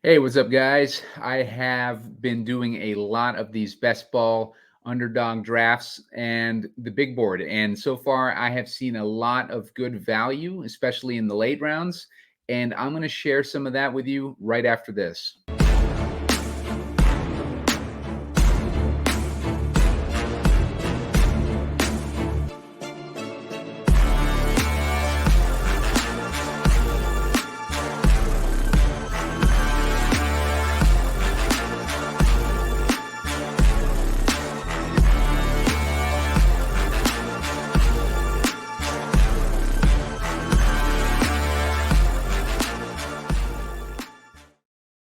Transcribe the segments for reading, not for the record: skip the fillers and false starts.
Hey, what's up, guys? I have been doing a lot of these best ball underdog drafts and the big board. And so far, I have seen a lot of good value, especially in the late rounds. And I'm going to share some of that with you right after this.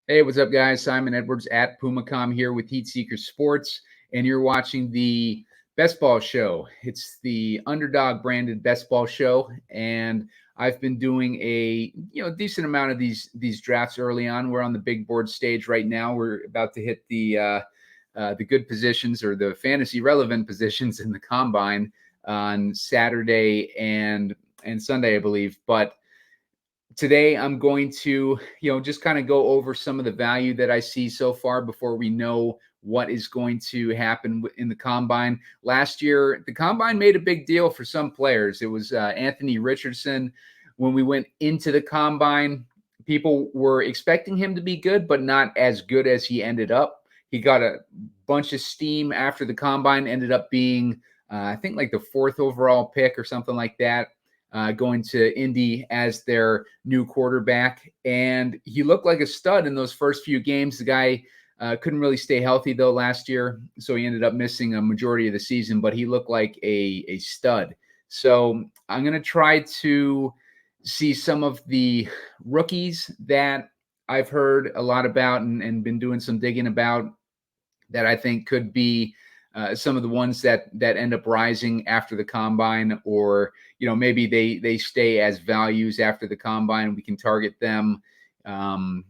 Hey, what's up, guys? Simon Edwards at Pumacom here with Heat Seeker Sports, and you're watching the Best Ball Show. It's the Underdog branded Best Ball Show, and I've been doing a decent amount of these drafts early on. We're on the big board stage right now. We're about to hit the good positions or the fantasy relevant positions in the combine on Saturday and Sunday, I believe, but today I'm going to, just kind of go over some of the value that I see so far before we know what is going to happen in the combine. Last year, the combine made a big deal for some players. It was Anthony Richardson. When we went into the combine, people were expecting him to be good, but not as good as he ended up. He got a bunch of steam after the combine, ended up being, I think, like the fourth overall pick or something like that, going to Indy as their new quarterback. And he looked like a stud in those first few games. The guy couldn't really stay healthy, though, last year. So he ended up missing a majority of the season, but he looked like a stud. So I'm going to try to see some of the rookies that I've heard a lot about and been doing some digging about that I think could be some of the ones that end up rising after the combine, or maybe they stay as values after the combine. We can target them, in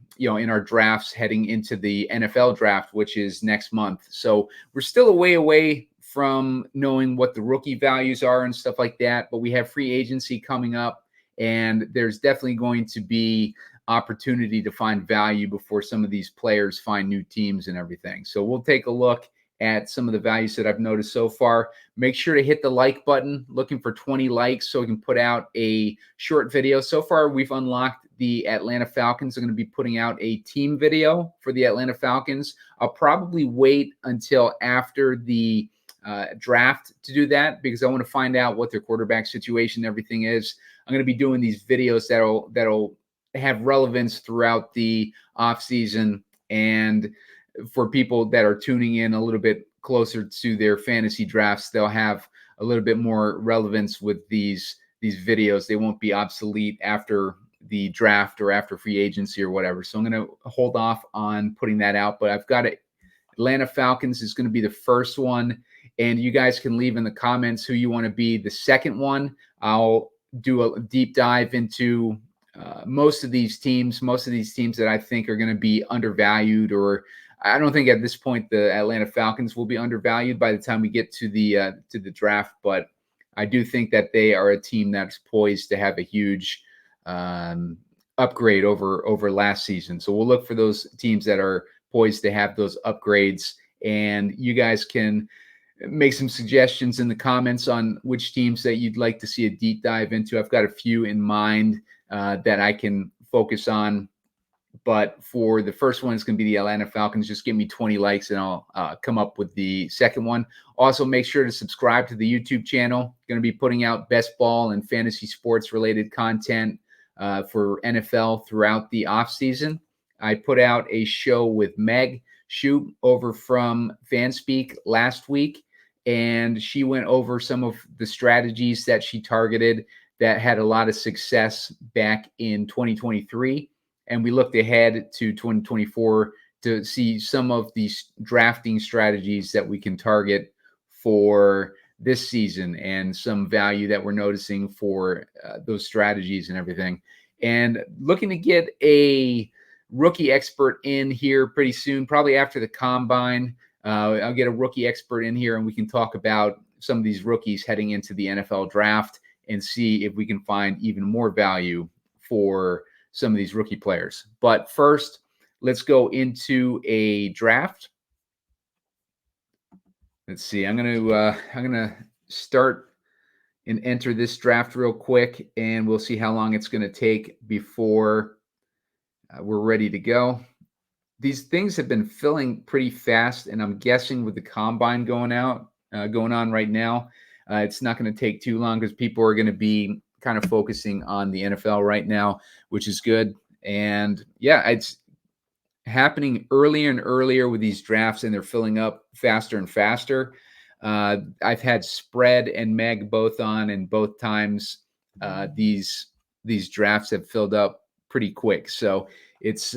our drafts heading into the NFL draft, which is next month. So we're still a way away from knowing what the rookie values are and stuff like that, but we have free agency coming up, and there's definitely going to be opportunity to find value before some of these players find new teams and everything. So we'll take a look at some of the values that I've noticed so far. Make sure to hit the like button, looking for 20 likes so we can put out a short video. So far, we've unlocked the Atlanta Falcons. I'm going to be putting out a team video for the Atlanta Falcons. I'll probably wait until after the draft to do that because I want to find out what their quarterback situation and everything is. I'm going to be doing these videos that'll have relevance throughout the offseason, and for people that are tuning in a little bit closer to their fantasy drafts, they'll have a little bit more relevance with these videos. They won't be obsolete after the draft or after free agency or whatever. So I'm going to hold off on putting that out, but I've got it. Atlanta Falcons is going to be the first one, and you guys can leave in the comments who you want to be the second one. I'll do a deep dive into most of these teams that I think are going to be undervalued, or I don't think at this point the Atlanta Falcons will be undervalued by the time we get to the draft, but I do think that they are a team that's poised to have a huge upgrade over last season. So we'll look for those teams that are poised to have those upgrades, and you guys can make some suggestions in the comments on which teams that you'd like to see a deep dive into. I've got a few in mind that I can focus on. But for the first one, it's going to be the Atlanta Falcons. Just give me 20 likes and I'll come up with the second one. Also, make sure to subscribe to the YouTube channel. Going to be putting out best ball and fantasy sports related content for NFL throughout the offseason. I put out a show with Meg Shoup over from Fanspeak last week, and she went over some of the strategies that she targeted that had a lot of success back in 2023. And we looked ahead to 2024 to see some of these drafting strategies that we can target for this season and some value that we're noticing for those strategies and everything. And looking to get a rookie expert in here pretty soon, probably after the combine. I'll get a rookie expert in here and we can talk about some of these rookies heading into the NFL draft and see if we can find even more value for some of these rookie players. But first, let's go into a draft. Let's see. I'm gonna start and enter this draft real quick, and we'll see how long it's going to take before we're ready to go. These things have been filling pretty fast, and I'm guessing with the combine going on right now, it's not going to take too long because people are going to be kind of focusing on the NFL right now, which is good. And yeah, it's happening earlier and earlier with these drafts, and they're filling up faster and faster. I've had Spread and Meg both on, and both times these drafts have filled up pretty quick. So it's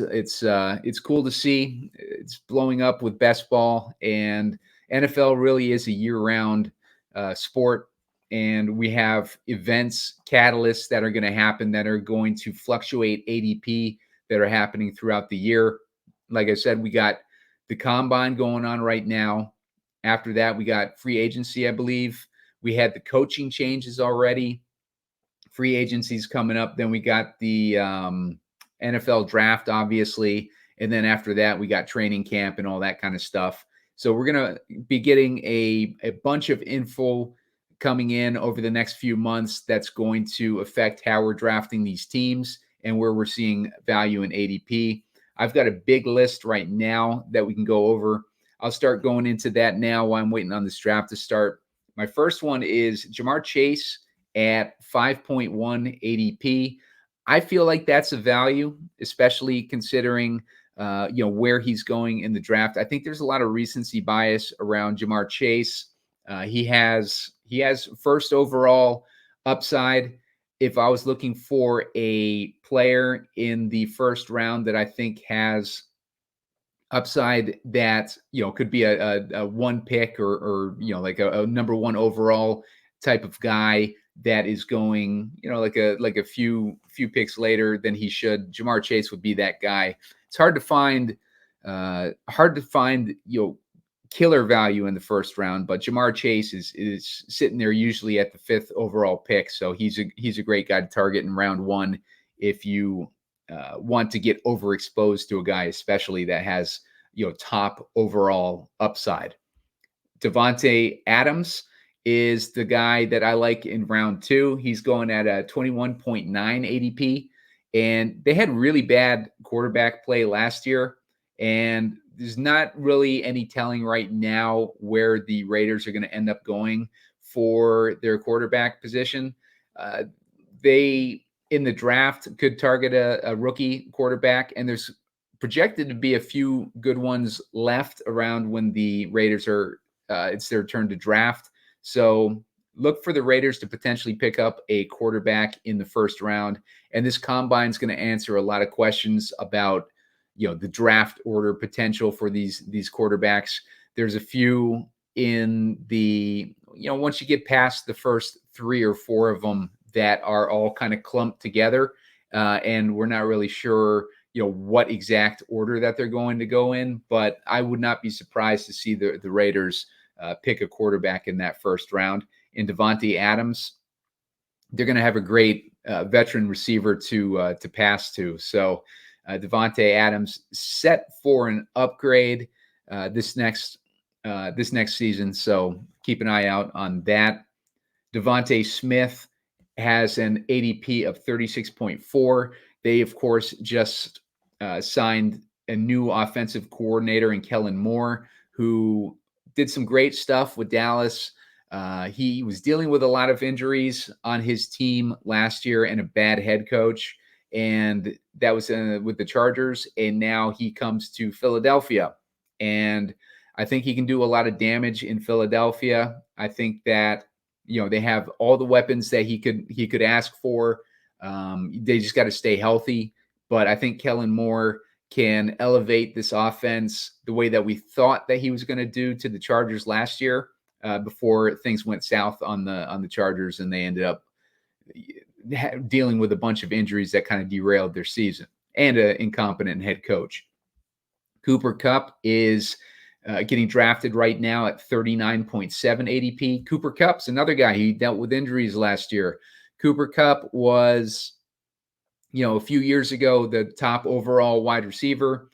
cool to see. It's blowing up with best ball, and NFL really is a year-round sport. And we have events, catalysts that are going to happen that are going to fluctuate ADP that are happening throughout the year. Like I said, we got the combine going on right now. After that, we got free agency, I believe. We had the coaching changes already. Free agency's coming up. Then we got the NFL draft, obviously. And then after that, we got training camp and all that kind of stuff. So we're going to be getting a bunch of info coming in over the next few months that's going to affect how we're drafting these teams and where we're seeing value in ADP. I've got a big list right now that we can go over. I'll start going into that now while I'm waiting on this draft to start. My first one is Jamar Chase at 5.1 ADP. I feel like that's a value, especially considering where he's going in the draft. I think there's a lot of recency bias around Jamar Chase. He has first overall upside. If I was looking for a player in the first round that I think has upside that could be a one pick or like a number one overall type of guy that is going like a few picks later than he should, Jamar Chase would be that guy. It's hard to find killer value in the first round, but Jamar Chase is sitting there usually at the 5th overall pick, so he's a great guy to target in round 1 if you want to get overexposed to a guy, especially that has top overall upside. Davante Adams is the guy that I like in round 2. He's going at a 21.9 ADP, and they had really bad quarterback play last year, and there's not really any telling right now where the Raiders are going to end up going for their quarterback position. They, in the draft, could target a rookie quarterback, and there's projected to be a few good ones left around when the Raiders are it's their turn to draft. So look for the Raiders to potentially pick up a quarterback in the first round. And this combine is going to answer a lot of questions about the draft order potential for these quarterbacks. There's a few in the once you get past the first 3 or 4 of them that are all kind of clumped together, and we're not really sure what exact order that they're going to go in. But I would not be surprised to see the Raiders pick a quarterback in that first round. In Davante Adams, they're going to have a great veteran receiver to pass to. So Davante Adams set for an upgrade this next season. So keep an eye out on that. Devontae Smith has an ADP of 36.4. They, of course, just signed a new offensive coordinator in Kellen Moore, who did some great stuff with Dallas. He was dealing with a lot of injuries on his team last year and a bad head coach, and that was with the Chargers. And now he comes to Philadelphia, and I think he can do a lot of damage in Philadelphia. I think that they have all the weapons that he could ask for. They just got to stay healthy. But I think Kellen Moore can elevate this offense the way that we thought that he was going to do to the Chargers last year before things went south on the Chargers, and they ended up dealing with a bunch of injuries that kind of derailed their season and an incompetent head coach. Cooper Kupp is getting drafted right now at 39.7 ADP. Cooper Kupp's another guy. He dealt with injuries last year. Cooper Kupp was, a few years ago, the top overall wide receiver.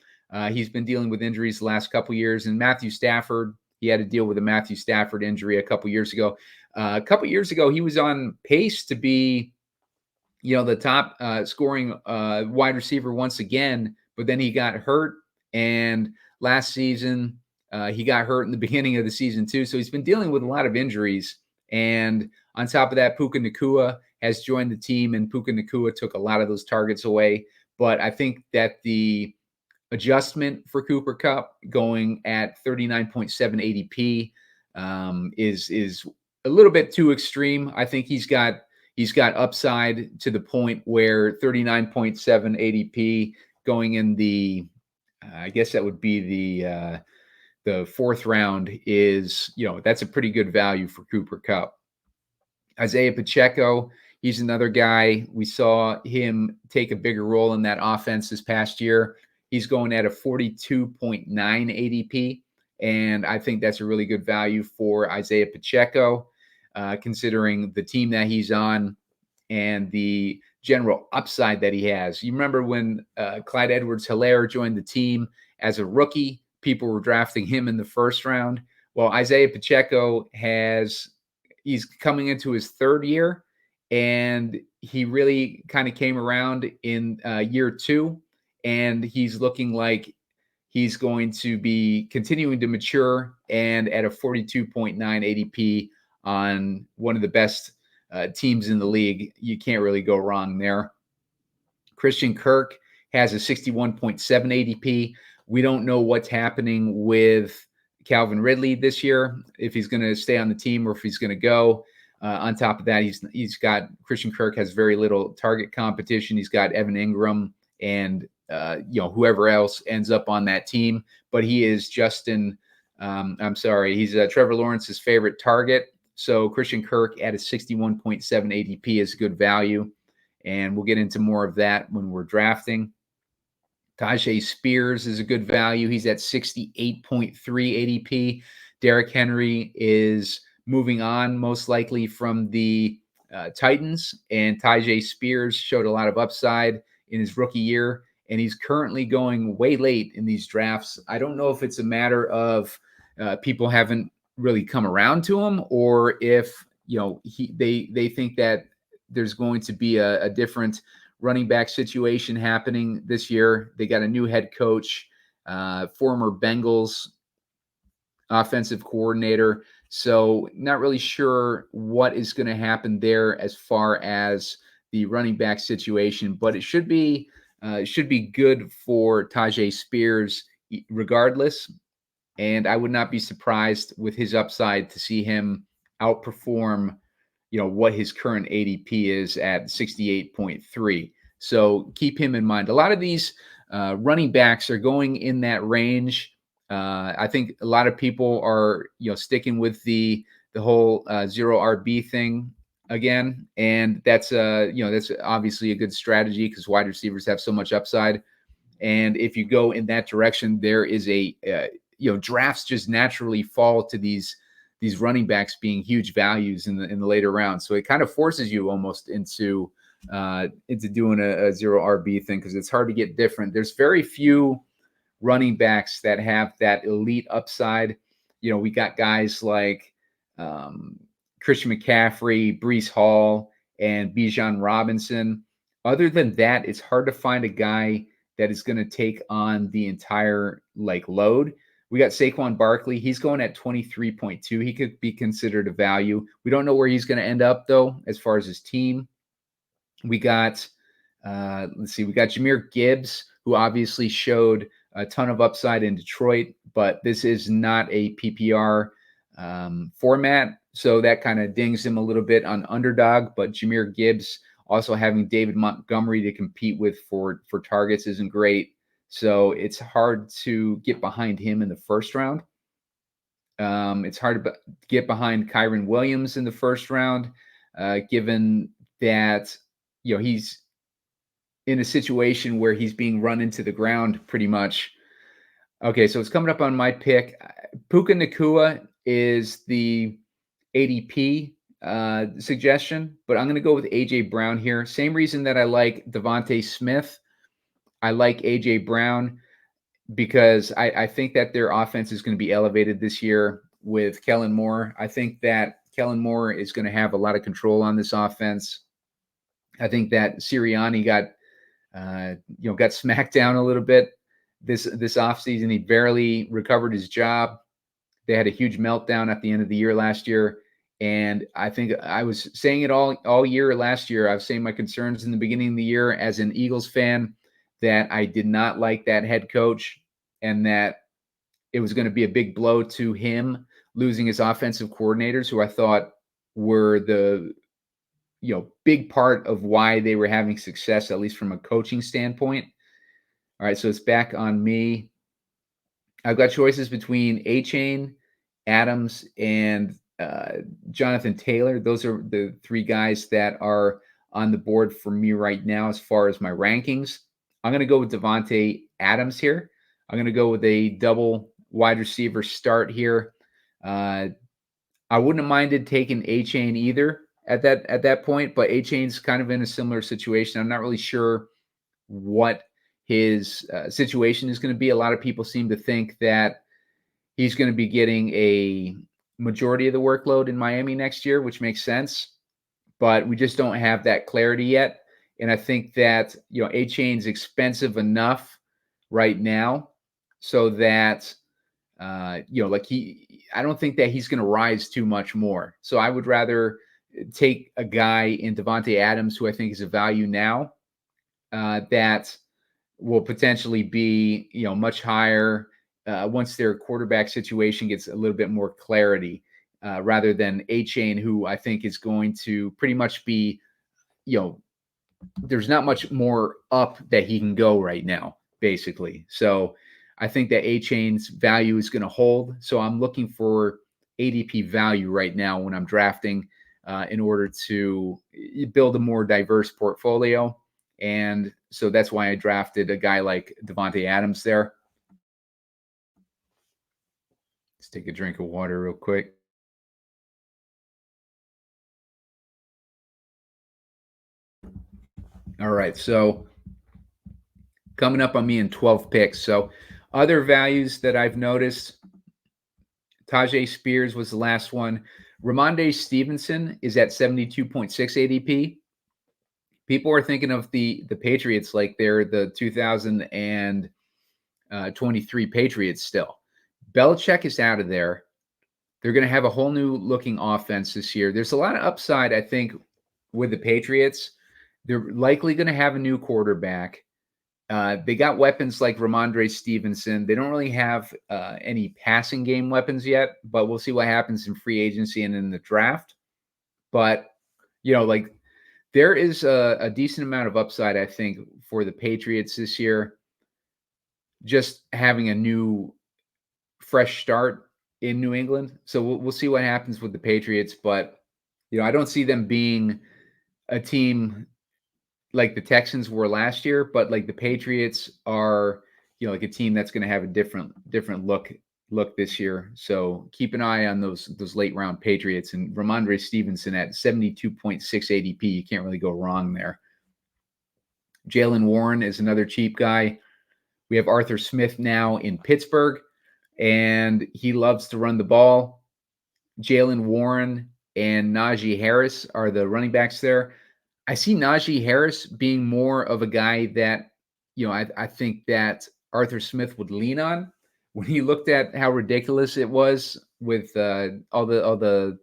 He's been dealing with injuries the last couple years. And Matthew Stafford, he had to deal with a Matthew Stafford injury a couple years ago. A couple years ago, he was on pace to be, the top scoring wide receiver once again, but then he got hurt. And last season, he got hurt in the beginning of the season too. So he's been dealing with a lot of injuries. And on top of that, Puka Nacua has joined the team, and Puka Nacua took a lot of those targets away. But I think that the adjustment for Cooper Kupp going at 39.7 ADP is a little bit too extreme. I think he's got upside to the point where 39.7 ADP going in the I guess that would be the fourth round is, that's a pretty good value for Cooper Kupp. Isaiah Pacheco, he's another guy. We saw him take a bigger role in that offense this past year. He's going at a 42.9 ADP, and I think that's a really good value for Isaiah Pacheco, considering the team that he's on and the general upside that he has. You remember when Clyde Edwards-Helaire joined the team as a rookie, people were drafting him in the first round. Well, Isaiah Pacheco he's coming into his third year, and he really kind of came around in year two, and he's looking like he's going to be continuing to mature and at a 42.9 ADP on one of the best teams in the league. You can't really go wrong there. Christian Kirk has a 61.7 ADP. We don't know what's happening with Calvin Ridley this year, if he's going to stay on the team or if he's going to go. On top of that, he's got Christian Kirk has very little target competition. He's got Evan Ingram and whoever else ends up on that team. But he is he's Trevor Lawrence's favorite target. So Christian Kirk at a 61.7 ADP is good value. And we'll get into more of that when we're drafting. Tajay Spears is a good value. He's at 68.3 ADP. Derrick Henry is moving on most likely from the Titans, and Tajay Spears showed a lot of upside in his rookie year, and he's currently going way late in these drafts. I don't know if it's a matter of people haven't really come around to him, or if they think that there's going to be a different running back situation happening this year. They got a new head coach, former Bengals offensive coordinator. So not really sure what is going to happen there as far as the running back situation, but it should be good for Tajay Spears regardless. And I would not be surprised with his upside to see him outperform what his current ADP is at 68.3. So keep him in mind. A lot of these running backs are going in that range. I think a lot of people are sticking with the whole zero RB thing again, and that's obviously a good strategy because wide receivers have so much upside. And if you go in that direction, there is drafts just naturally fall to these running backs being huge values in the later rounds. So it kind of forces you almost into doing a zero RB thing because it's hard to get different. There's very few running backs that have that elite upside. We got guys like Christian McCaffrey, Breece Hall, and Bijan Robinson. Other than that, it's hard to find a guy that is going to take on the entire load. We got Saquon Barkley. He's going at 23.2. He could be considered a value. We don't know where he's going to end up, though, as far as his team. We got, we got Jahmyr Gibbs, who obviously showed a ton of upside in Detroit, but this is not a PPR format. So that kind of dings him a little bit on Underdog, but Jahmyr Gibbs also having David Montgomery to compete with for targets isn't great. So it's hard to get behind him in the first round. It's hard to get behind Kyren Williams in the first round, given that he's in a situation where he's being run into the ground pretty much. Okay, so it's coming up on my pick. Puka Nacua is the ADP suggestion, but I'm going to go with A.J. Brown here. Same reason that I like Devontae Smith. I like A.J. Brown. because I think that their offense is going to be elevated this year with Kellen Moore. I think that Kellen Moore is going to have a lot of control on this offense. I think that Sirianni got smacked down a little bit this offseason. He barely recovered his job. They had a huge meltdown at the end of the year last year. And I think I was saying it all year last year. I was saying my concerns in the beginning of the year as an Eagles fan, that I did not like that head coach and that it was going to be a big blow to him losing his offensive coordinators, who I thought were the big part of why they were having success, at least from a coaching standpoint. All right, so it's back on me. I've got choices between A-Chain, Adams, and Jonathan Taylor. Those are the three guys that are on the board for me right now as far as my rankings. I'm going to go with Davante Adams here. I'm going to go with a double wide receiver start here. I wouldn't have minded taking A-Chain either at that point, but A-Chain's kind of in a similar situation. I'm not really sure what his situation is going to be. A lot of people seem to think that he's going to be getting a majority of the workload in Miami next year, which makes sense, but we just don't have that clarity yet. And I think that, A-Chain's expensive enough right now so that, I don't think that he's going to rise too much more. So I would rather take a guy in Davante Adams, who I think is a value now, that will potentially be, much higher once their quarterback situation gets a little bit more clarity, rather than A-Chain, who I think is going to pretty much be, there's not much more up that he can go right now, basically. So I think that A-Chain's value is going to hold. So I'm looking for ADP value right now when I'm drafting, in order to build a more diverse portfolio. And so that's why I drafted a guy like Davante Adams there. Let's take a drink of water real quick. All right, so coming up on me in 12 picks. So other values that I've noticed, Tajay Spears was the last one. Ramondre Stevenson is at 72.6 ADP. People are thinking of the Patriots like they're the 2023 Patriots still. Belichick is out of there. They're going to have a whole new looking offense this year. There's a lot of upside, I think, with the Patriots. They're likely going to have a new quarterback. They got weapons like Ramondre Stevenson. They don't really have any passing game weapons yet, but we'll see what happens in free agency and in the draft. But, there is a decent amount of upside, I think, for the Patriots this year. Just having a new, fresh start in New England. So we'll see what happens with the Patriots. But, I don't see them being a team like the Texans were last year, but like the Patriots are, like a team that's going to have a different look this year. So keep an eye on those late round Patriots, and Ramondre Stevenson at 72.6 ADP. You can't really go wrong there. Jaylen Warren is another cheap guy. We have Arthur Smith now in Pittsburgh, and he loves to run the ball. Jaylen Warren and Najee Harris are the running backs there. I see Najee Harris being more of a guy that, I think that Arthur Smith would lean on. When he looked at how ridiculous it was with all the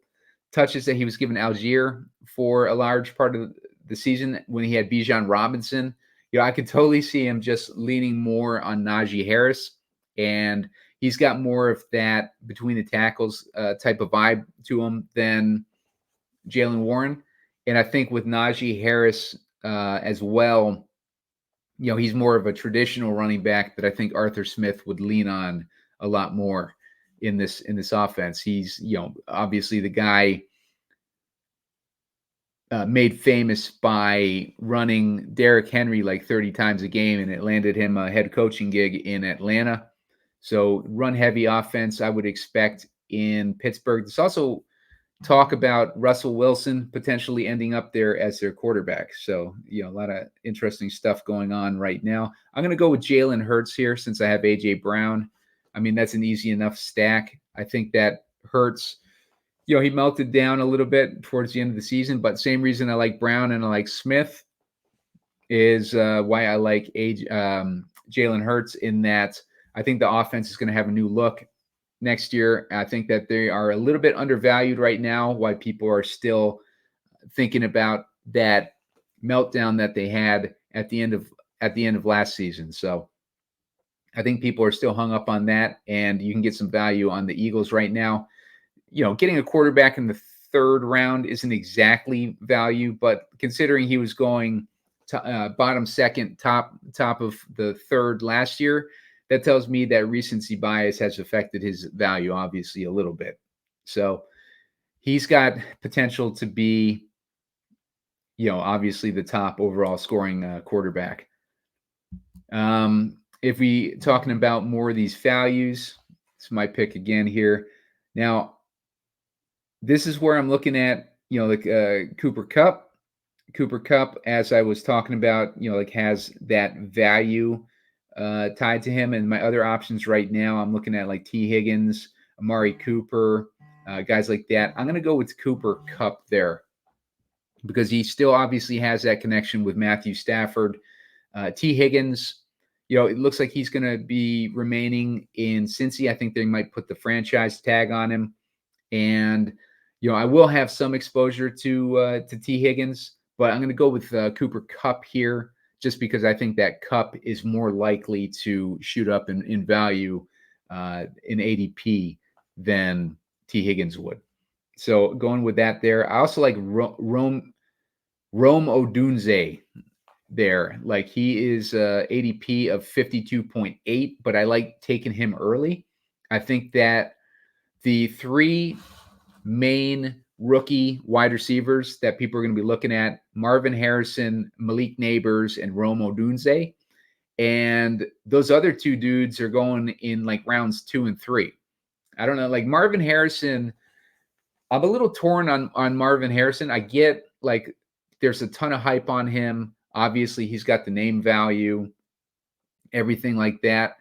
touches that he was giving Algier for a large part of the season when he had Bijan Robinson, I could totally see him just leaning more on Najee Harris. And he's got more of that between the tackles type of vibe to him than Jaylen Warren. And I think with Najee Harris as well, he's more of a traditional running back that I think Arthur Smith would lean on a lot more in this offense. He's, obviously the guy made famous by running Derrick Henry like 30 times a game, and it landed him a head coaching gig in Atlanta. So run heavy offense I would expect in Pittsburgh. It's also, talk about Russell Wilson potentially ending up there as their quarterback. So, a lot of interesting stuff going on right now. I'm going to go with Jalen Hurts here since I have A.J. Brown. I mean, that's an easy enough stack. I think that Hurts, he melted down a little bit towards the end of the season, but same reason I like Brown and I like Smith is why I like Jalen Hurts, in that I think the offense is going to have a new look next year. I think that they are a little bit undervalued right now, why people are still thinking about that meltdown that they had at the end of last season. So I think people are still hung up on that, and you can get some value on the Eagles right now. Getting a quarterback in the third round isn't exactly value, but considering he was going to bottom second, top of the third last year, that tells me that recency bias has affected his value, obviously, a little bit. So he's got potential to be, obviously the top overall scoring quarterback. If we talking about more of these values, it's my pick again here. Now, this is where I'm looking at, like Cooper Kupp. Cooper Kupp, as I was talking about, has that value tied to him. And my other options right now, I'm looking at like T. Higgins, Amari Cooper, guys like that. I'm going to go with Cooper Kupp there because he still obviously has that connection with Matthew Stafford. T. Higgins, it looks like he's going to be remaining in Cincy. I think they might put the franchise tag on him. And, I will have some exposure to T. Higgins, but I'm going to go with Cooper Kupp here just because I think that Kupp is more likely to shoot up in value in ADP than T. Higgins would. So going with that there. I also like Rome Odunze there. Like he is ADP of 52.8, but I like taking him early. I think that the three main rookie wide receivers that people are going to be looking at: Marvin Harrison, Malik Neighbors, and Rome Odunze. And those other two dudes are going in like rounds 2 and 3. I don't know, like Marvin Harrison, I'm a little torn on Marvin Harrison. I get like there's a ton of hype on him. Obviously, he's got the name value, everything like that.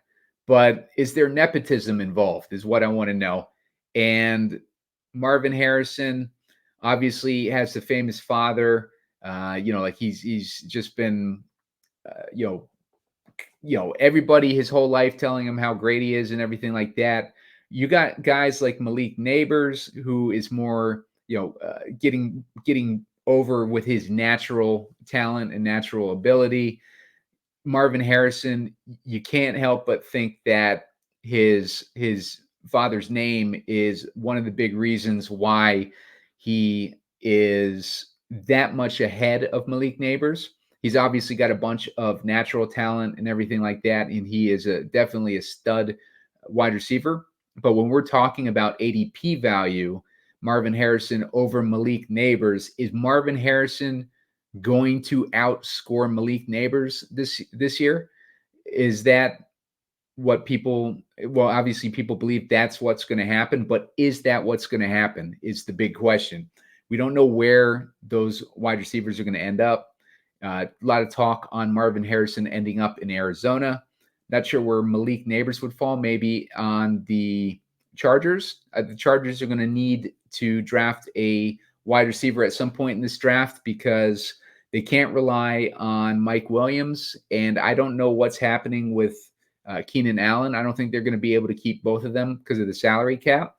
But is there nepotism involved is what I want to know. And Marvin Harrison obviously has the famous father. Like he's just been, everybody his whole life telling him how great he is and everything like that. You got guys like Malik Neighbors, who is more, getting over with his natural talent and natural ability. Marvin Harrison, you can't help but think that his father's name is one of the big reasons why he is that much ahead of Malik Neighbors. He's obviously got a bunch of natural talent and everything like that, and he is definitely a stud wide receiver. But when we're talking about ADP value, Marvin Harrison over Malik Neighbors, is Marvin Harrison going to outscore Malik Neighbors this year? Is that what people, well, obviously people believe that's what's going to happen, but is that what's going to happen is the big question. We don't know where those wide receivers are going to end up. A lot of talk on Marvin Harrison ending up in Arizona. Not sure where Malik Neighbors would fall, maybe on the Chargers. The Chargers are going to need to draft a wide receiver at some point in this draft because they can't rely on Mike Williams. And I don't know what's happening with Keenan Allen. I don't think they're going to be able to keep both of them because of the salary cap.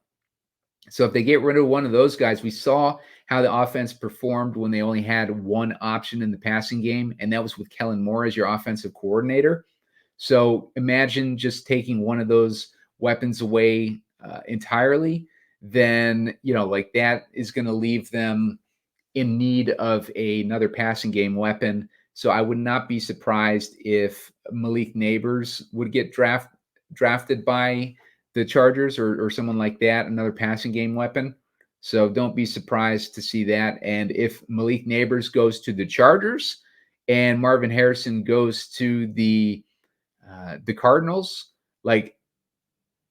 So if they get rid of one of those guys, we saw how the offense performed when they only had one option in the passing game, and that was with Kellen Moore as your offensive coordinator. So imagine just taking one of those weapons away entirely, then, like that is going to leave them in need of another passing game weapon. So I would not be surprised if Malik Neighbors would get drafted by the Chargers or someone like that, another passing game weapon. So don't be surprised to see that. And if Malik Neighbors goes to the Chargers and Marvin Harrison goes to the Cardinals,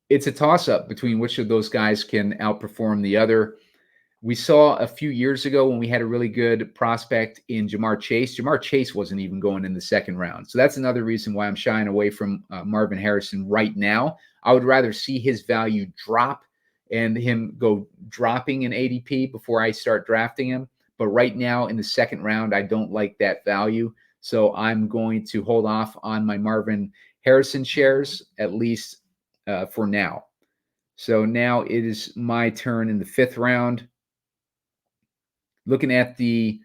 it's a toss-up between which of those guys can outperform the other. We saw a few years ago when we had a really good prospect in Jamar Chase. Jamar Chase wasn't even going in the second round. So that's another reason why I'm shying away from Marvin Harrison right now. I would rather see his value drop and him go dropping in ADP before I start drafting him. But right now in the second round, I don't like that value. So I'm going to hold off on my Marvin Harrison shares, at least for now. So now it is my turn in the fifth round. Looking at the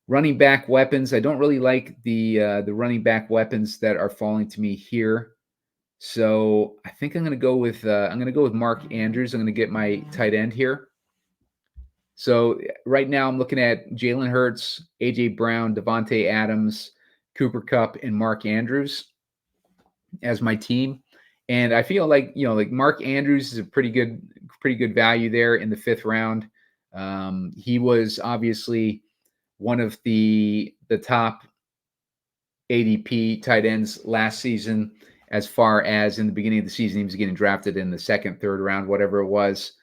running back weapons, I don't really like the running back weapons that are falling to me here. So I think I'm going to go with Mark Andrews. I'm going to get my tight end here. So right now I'm looking at Jalen Hurts, AJ Brown, Devontae Adams, Cooper Kupp, and Mark Andrews as my team. And I feel like Mark Andrews is a pretty good value there in the fifth round. He was obviously one of the top ADP tight ends last season. As far as in the beginning of the season, he was getting drafted in the second, third round, whatever it was.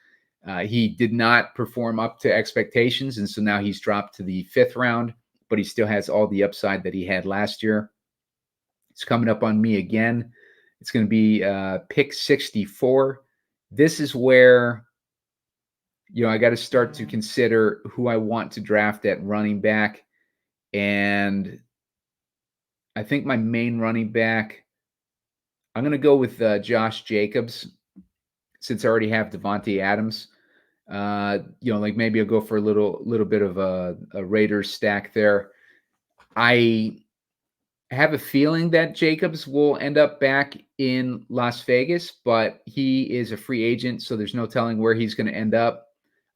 He did not perform up to expectations, and so now he's dropped to the fifth round, but he still has all the upside that he had last year. It's coming up on me again. It's going to be pick 64. This is where I got to start to consider who I want to draft at running back. And I think my main running back, I'm going to go with Josh Jacobs, since I already have Devontae Adams. Maybe I'll go for a little bit of a Raiders stack there. I have a feeling that Jacobs will end up back in Las Vegas, but he is a free agent, so there's no telling where he's going to end up.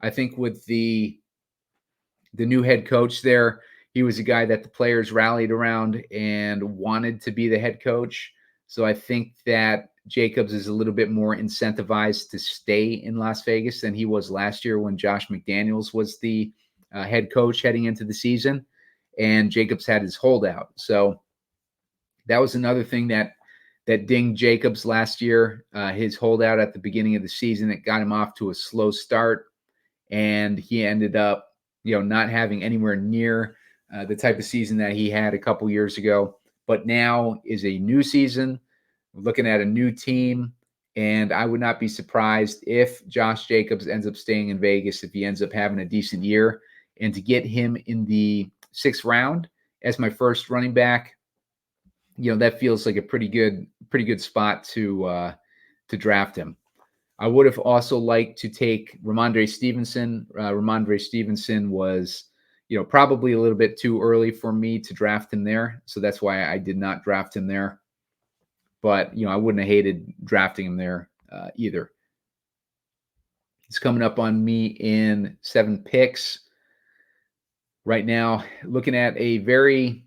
I think with the new head coach there, he was a guy that the players rallied around and wanted to be the head coach. So I think that Jacobs is a little bit more incentivized to stay in Las Vegas than he was last year when Josh McDaniels was the head coach heading into the season, and Jacobs had his holdout. So that was another thing that dinged Jacobs last year, his holdout at the beginning of the season. It got him off to a slow start, and he ended up not having anywhere near the type of season that he had a couple years ago. But now is a new season. We're looking at a new team, and I would not be surprised if Josh Jacobs ends up staying in Vegas, if he ends up having a decent year. And to get him in the sixth round as my first running back, that feels like a pretty good spot to draft him. I would have also liked to take Ramondre Stevenson. Ramondre Stevenson was, probably a little bit too early for me to draft him there. So that's why I did not draft him there. But, I wouldn't have hated drafting him there either. He's coming up on me in 7 picks. Right now, looking at a very,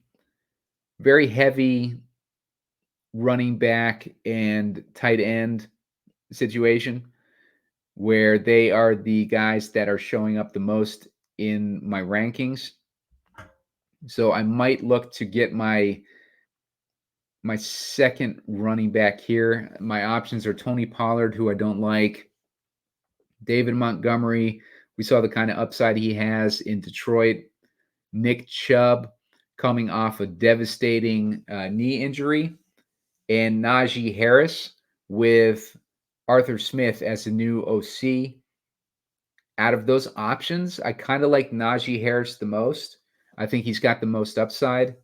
very heavy running back and tight end situation where they are the guys that are showing up the most in my rankings. So I might look to get my second running back here. My options are Tony Pollard, who I don't like, David Montgomery. We saw the kind of upside he has in Detroit. Nick Chubb, coming off a devastating knee injury, and Najee Harris with Arthur Smith as the new OC. Out of those options, I kind of like Najee Harris the most. I think he's got the most upside,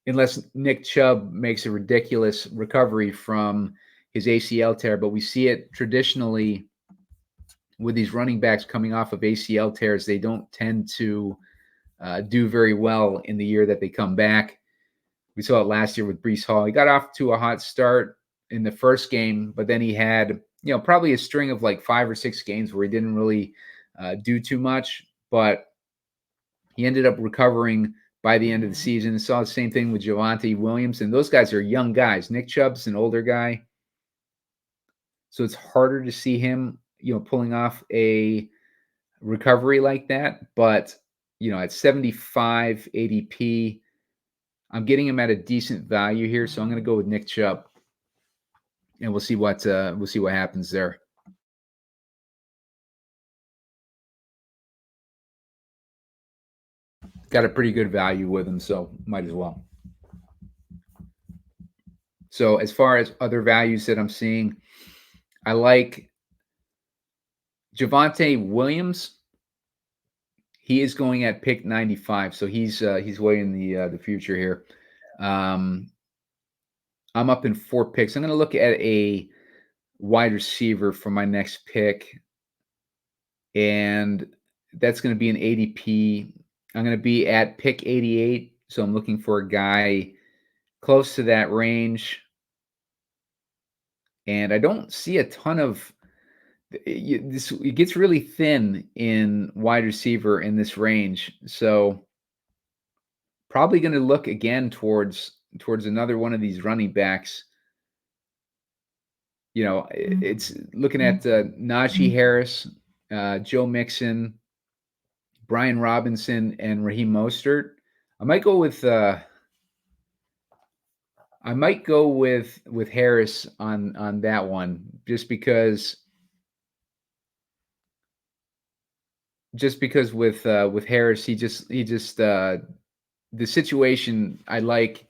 unless Nick Chubb makes a ridiculous recovery from his ACL tear. But we see it traditionally with these running backs coming off of ACL tears. They don't tend to do very well in the year that they come back. We saw it last year with Breece Hall. He got off to a hot start in the first game, but then he had, probably a string of like 5 or 6 games where he didn't really do too much, but he ended up recovering by the end of the season. I saw the same thing with Javonte Williams, and those guys are young guys. Nick Chubb's an older guy, so it's harder to see him, pulling off a recovery like that. But, at 75 ADP, I'm getting him at a decent value here, so I'm going to go with Nick Chubb, and we'll see what happens there. got a pretty good value with him, so might as well. So as far as other values that I'm seeing, I like Javonte Williams. He is going at pick 95, so he's way in the future here. I'm up in 4 picks. I'm going to look at a wide receiver for my next pick, and that's going to be an ADP. I'm going to be at pick 88, so I'm looking for a guy close to that range. And I don't see a ton of it gets really thin in wide receiver in this range. So probably going to look again towards another one of these running backs. It's looking at Najee Harris, Joe Mixon, Brian Robinson, and Raheem Mostert. I might go with Harris on that one, just because with Harris, he just the situation I like,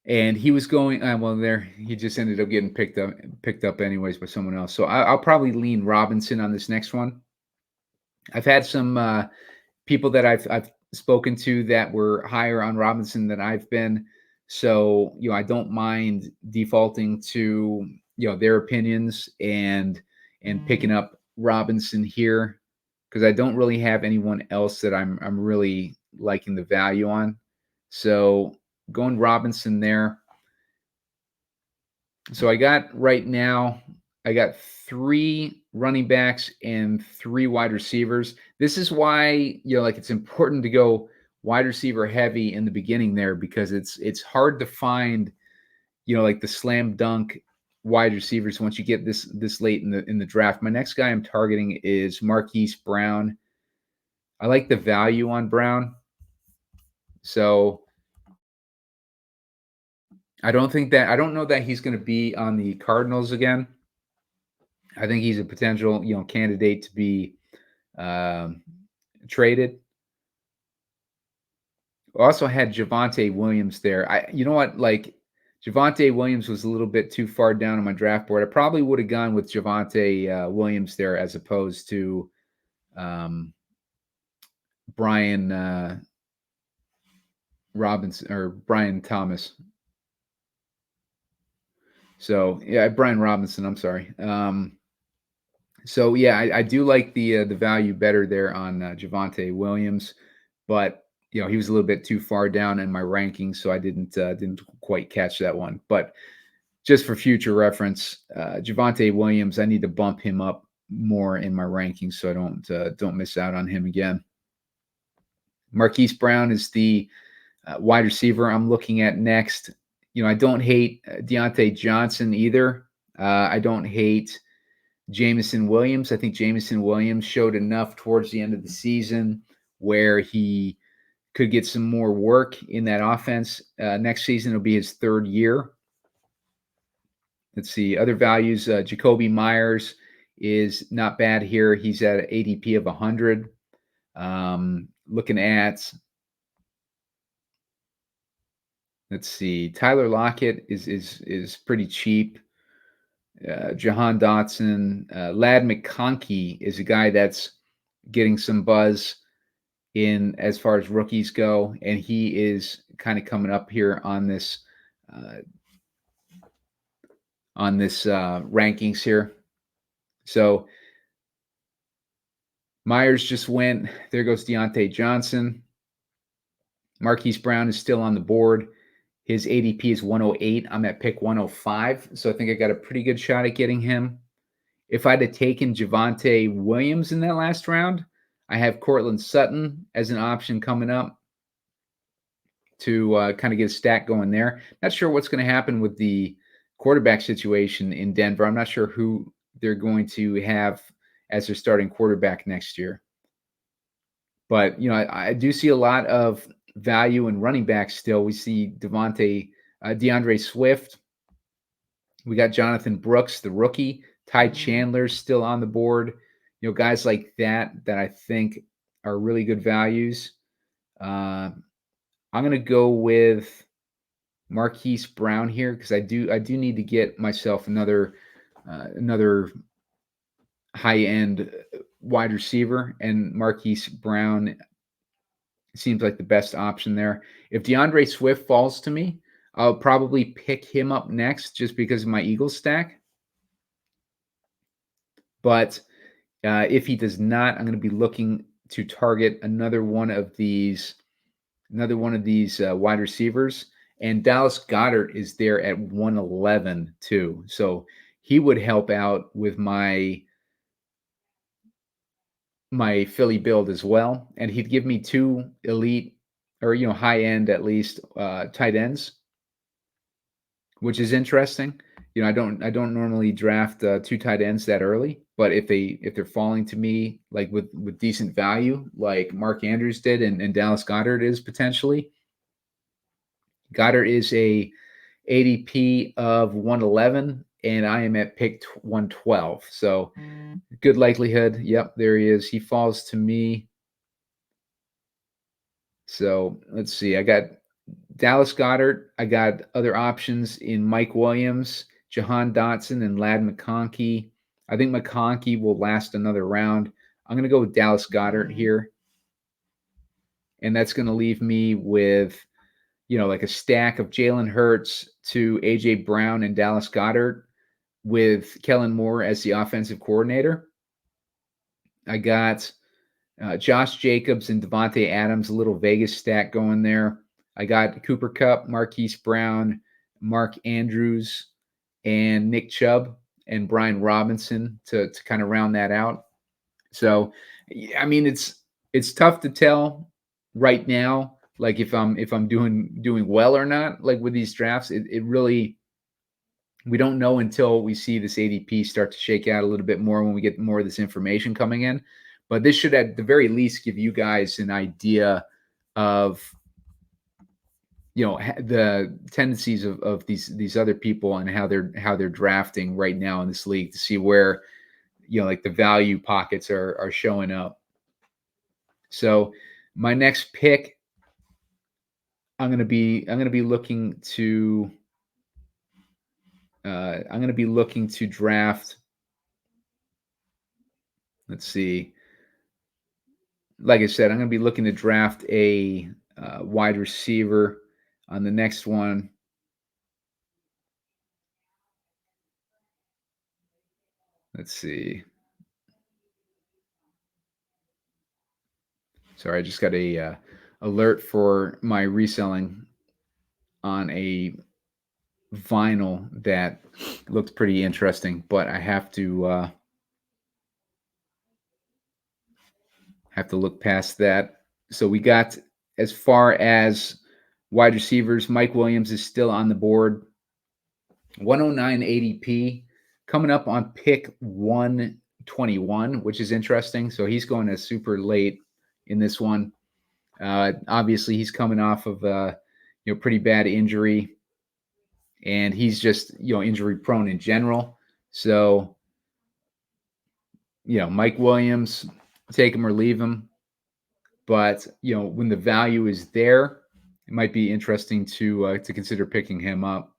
and he was going there. He just ended up getting picked up anyways by someone else. So I'll probably lean Robinson on this next one. I've had some people that I've spoken to that were higher on Robinson than I've been. So I don't mind defaulting to their opinions and picking up Robinson here, because I don't really have anyone else that I'm really liking the value on. So going Robinson there. So I got 3 running backs and 3 wide receivers. This is why it's important to go wide receiver heavy in the beginning there, because it's hard to find like the slam dunk wide receivers once you get this late in the draft. My next guy I'm targeting is Marquise Brown. I like the value on Brown. So I don't know that he's going to be on the Cardinals again. I think he's a potential candidate to be traded. Also had Javonte Williams there. You know what? Like, Javonte Williams was a little bit too far down on my draft board. I probably would have gone with Javonte Williams there as opposed to Brian Robinson or Brian Thomas. So yeah, Brian Robinson. I'm sorry. So yeah, I do like the value better there on Javonte Williams, but he was a little bit too far down in my rankings, so I didn't quite catch that one. But just for future reference, Javonte Williams, I need to bump him up more in my rankings so I don't miss out on him again. Marquise Brown is the wide receiver I'm looking at next. I don't hate Deontay Johnson either. I don't hate Jameson Williams. I think Jameson Williams showed enough towards the end of the season where he could get some more work in that offense. Next season will be his 3rd year. Let's see. Other values. Jacoby Myers is not bad here. He's at an ADP of 100. Looking at, let's see. Tyler Lockett is pretty cheap. Jahan Dotson, Ladd McConkey is a guy that's getting some buzz in as far as rookies go, and he is kind of coming up here on this rankings here. So Myers just went. There goes Deontay Johnson. Marquise Brown is still on the board. His ADP is 108. I'm at pick 105, so I think I got a pretty good shot at getting him. If I'd have taken Javonte Williams in that last round, I have Cortland Sutton as an option coming up to kind of get a stack going there. Not sure what's going to happen with the quarterback situation in Denver. I'm not sure who they're going to have as their starting quarterback next year. But, I do see a lot of value in running backs still. We see DeAndre Swift. We got Jonathan Brooks, the rookie. Ty Chandler's still on the board. Guys like that I think are really good values. I'm going to go with Marquise Brown here because I do need to get myself another high end wide receiver, and Marquise Brown seems like the best option there. If DeAndre Swift falls to me, I'll probably pick him up next just because of my Eagles stack. But if he does not, I'm going to be looking to target another one of these wide receivers. And Dallas Goedert is there at 111 too. So he would help out with my Philly build as well. And he'd give me two elite or, high end at least tight ends, which is interesting. I don't normally draft two tight ends that early, but if they're falling to me like with decent value, like Mark Andrews did and Dallas Goedert is potentially. Goddard is a ADP of 111, and I am at pick 112. So good likelihood. Yep, there he is. He falls to me. So let's see. I got Dallas Goedert. I got other options in Mike Williams, Jahan Dotson, and Ladd McConkey. I think McConkey will last another round. I'm going to go with Dallas Goedert here. And that's going to leave me with, like a stack of Jalen Hurts to A.J. Brown and Dallas Goedert with Kellen Moore as the offensive coordinator. I got Josh Jacobs and Devontae Adams, a little Vegas stack going there. I got Cooper Kupp, Marquise Brown, Mark Andrews, and Nick Chubb and Brian Robinson to kind of round that out. So, I mean, it's tough to tell right now, like if I'm doing well or not, like with these drafts. It really, we don't know until we see this ADP start to shake out a little bit more when we get more of this information coming in. But this should at the very least give you guys an idea of the tendencies of these other people and how they're drafting right now in this league to see where like the value pockets are showing up. So my next pick, I'm gonna be looking to draft. Let's see. Like I said, I'm gonna be looking to draft a wide receiver on the next one. Let's see. Sorry, I just got a alert for my reselling on a vinyl that looked pretty interesting, but I have to look past that. So we got, as far as wide receivers, Mike Williams is still on the board. 109 ADP, coming up on pick 121, which is interesting. So he's going to super late in this one. Obviously, he's coming off of a pretty bad injury, and he's just injury prone in general. So Mike Williams, take him or leave him. But when the value is there, it might be interesting to consider picking him up.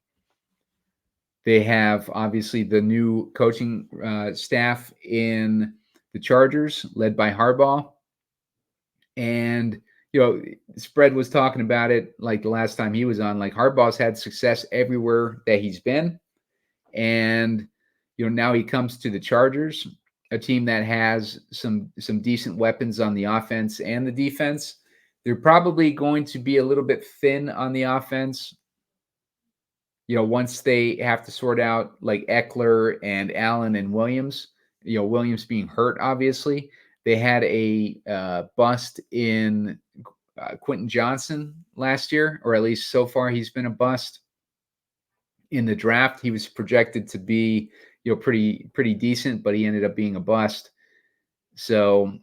They have obviously the new coaching staff in the Chargers, led by Harbaugh, and Spread was talking about it like the last time he was on. Like Harbaugh's had success everywhere that he's been, and now he comes to the Chargers, a team that has some decent weapons on the offense and the defense. They're probably going to be a little bit thin on the offense. Once they have to sort out like Eckler and Allen and Williams, Williams being hurt, obviously. They had a bust in Quentin Johnson last year, or at least so far he's been a bust. In the draft, he was projected to be pretty decent, but he ended up being a bust. So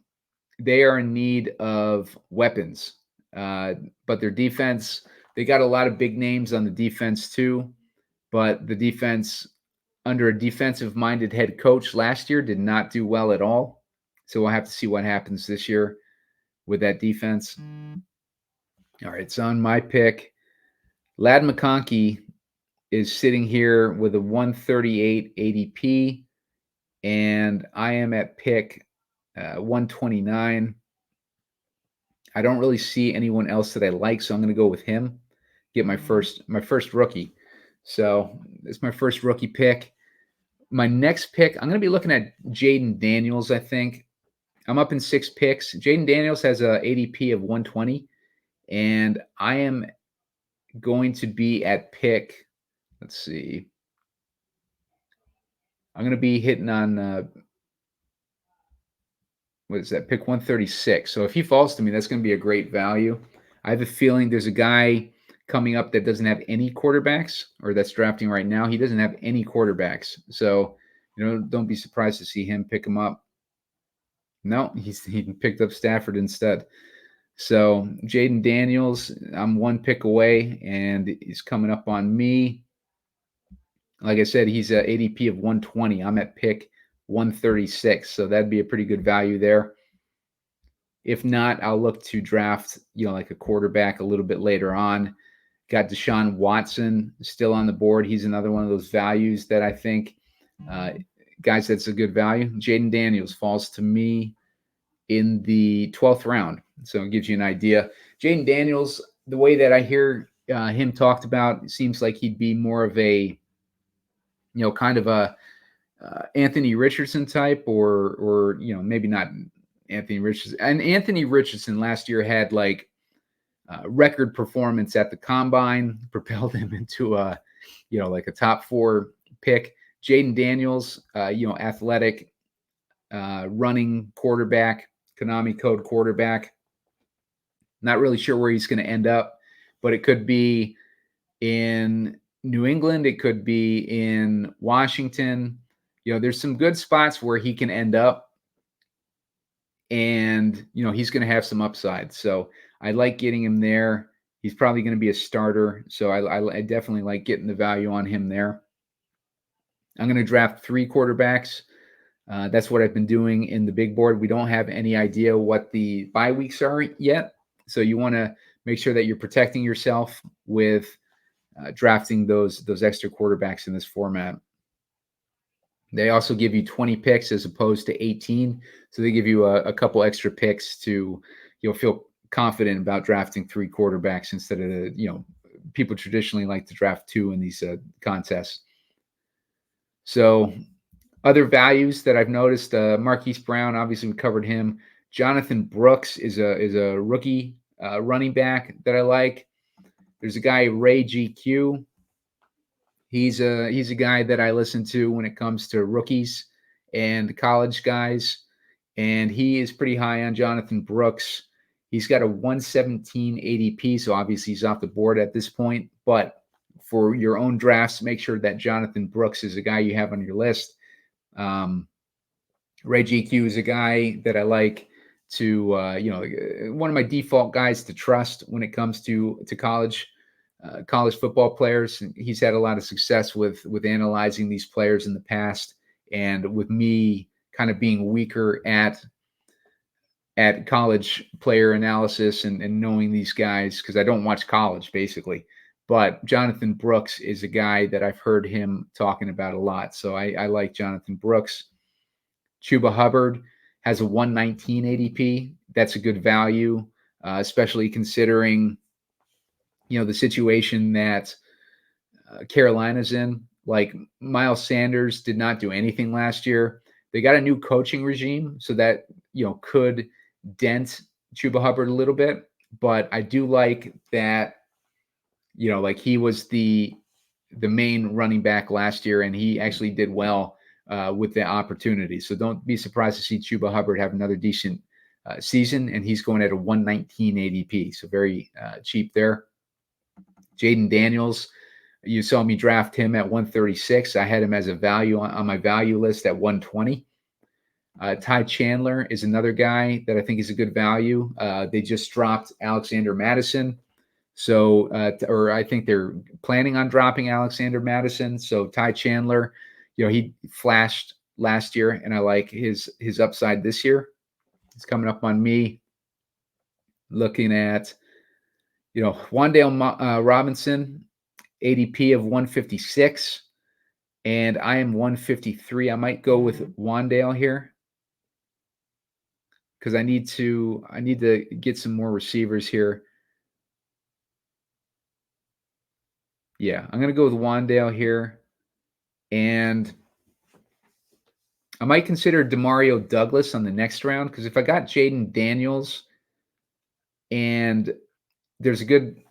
they are in need of weapons. But their defense, they got a lot of big names on the defense too. But the defense, under a defensive-minded head coach last year, did not do well at all. So we'll have to see what happens this year. with that defense. All right, so on my pick, Ladd McConkey is sitting here with a 138 ADP, and I am at pick 129. I don't really see anyone else that I like, so I'm going to go with him. Get my first rookie. So it's my first rookie pick. My next pick, I'm going to be looking at Jaden Daniels, I think. I'm up in 6 picks. Jaden Daniels has a ADP of 120, and I am going to be at pick, let's see. I'm going to be hitting on, what is that, pick 136. So if he falls to me, that's going to be a great value. I have a feeling there's a guy coming up that doesn't have any quarterbacks, or that's drafting right now. He doesn't have any quarterbacks. So, don't be surprised to see him pick him up. No, he picked up Stafford instead. So Jaden Daniels, I'm 1 pick away, and he's coming up on me. Like I said, he's an ADP of 120. I'm at pick 136, so that'd be a pretty good value there. If not, I'll look to draft, like a quarterback a little bit later on. Got Deshaun Watson still on the board. He's another one of those values that I think, guys, that's a good value. Jaden Daniels falls to me in the 12th round. So it gives you an idea. Jaden Daniels, the way that I hear him talked about, it seems like he'd be more of a, kind of a Anthony Richardson type, or maybe not Anthony Richardson. And Anthony Richardson last year had like record performance at the combine, propelled him into a, like a top 4 pick. Jaden Daniels, athletic, running quarterback, Konami code quarterback. Not really sure where he's going to end up, but it could be in New England. It could be in Washington. There's some good spots where he can end up, and, he's going to have some upside. So I like getting him there. He's probably going to be a starter. So I definitely like getting the value on him there. I'm going to draft 3 quarterbacks. That's what I've been doing in the big board. We don't have any idea what the bye weeks are yet. So you want to make sure that you're protecting yourself with drafting those extra quarterbacks in this format. They also give you 20 picks as opposed to 18. So they give you a couple extra picks to, feel confident about drafting 3 quarterbacks instead of, people traditionally like to draft 2 in these contests. So other values that I've noticed, Marquise Brown, obviously we covered him. Jonathan Brooks is a rookie running back that I like. There's a guy, Ray GQ. He's a guy that I listen to when it comes to rookies and college guys, and he is pretty high on Jonathan Brooks. He's got a 117 ADP, so obviously he's off the board at this point. But for your own drafts, make sure that Jonathan Brooks is a guy you have on your list. Ray GQ is a guy that I like to, one of my default guys to trust when it comes to college football players. He's had a lot of success with analyzing these players in the past, and with me kind of being weaker at college player analysis and knowing these guys, because I don't watch college basically. But Jonathan Brooks is a guy that I've heard him talking about a lot. So I like Jonathan Brooks. Chuba Hubbard has a 119 ADP. That's a good value, especially considering, the situation that Carolina's in. Like, Miles Sanders did not do anything last year. They got a new coaching regime, so that, could dent Chuba Hubbard a little bit. But I do like that, like he was the main running back last year, and he actually did well with the opportunity. So don't be surprised to see Chuba Hubbard have another decent season, and he's going at a 119 ADP, so very cheap there. Jaden Daniels, you saw me draft him at 136. I had him as a value on my value list at 120. Ty Chandler is another guy that I think is a good value. They just dropped Alexander Madison. So, or I think they're planning on dropping Alexander Madison. So Ty Chandler, he flashed last year, and I like his upside this year. It's coming up on me. Looking at, Wan'Dale Robinson, ADP of 156, and I am 153. I might go with Wan'Dale here because I need to get some more receivers here. Yeah, I'm gonna go with Wan'Dale here, and I might consider Demario Douglas on the next round because if I got Jaden Daniels, and there's a good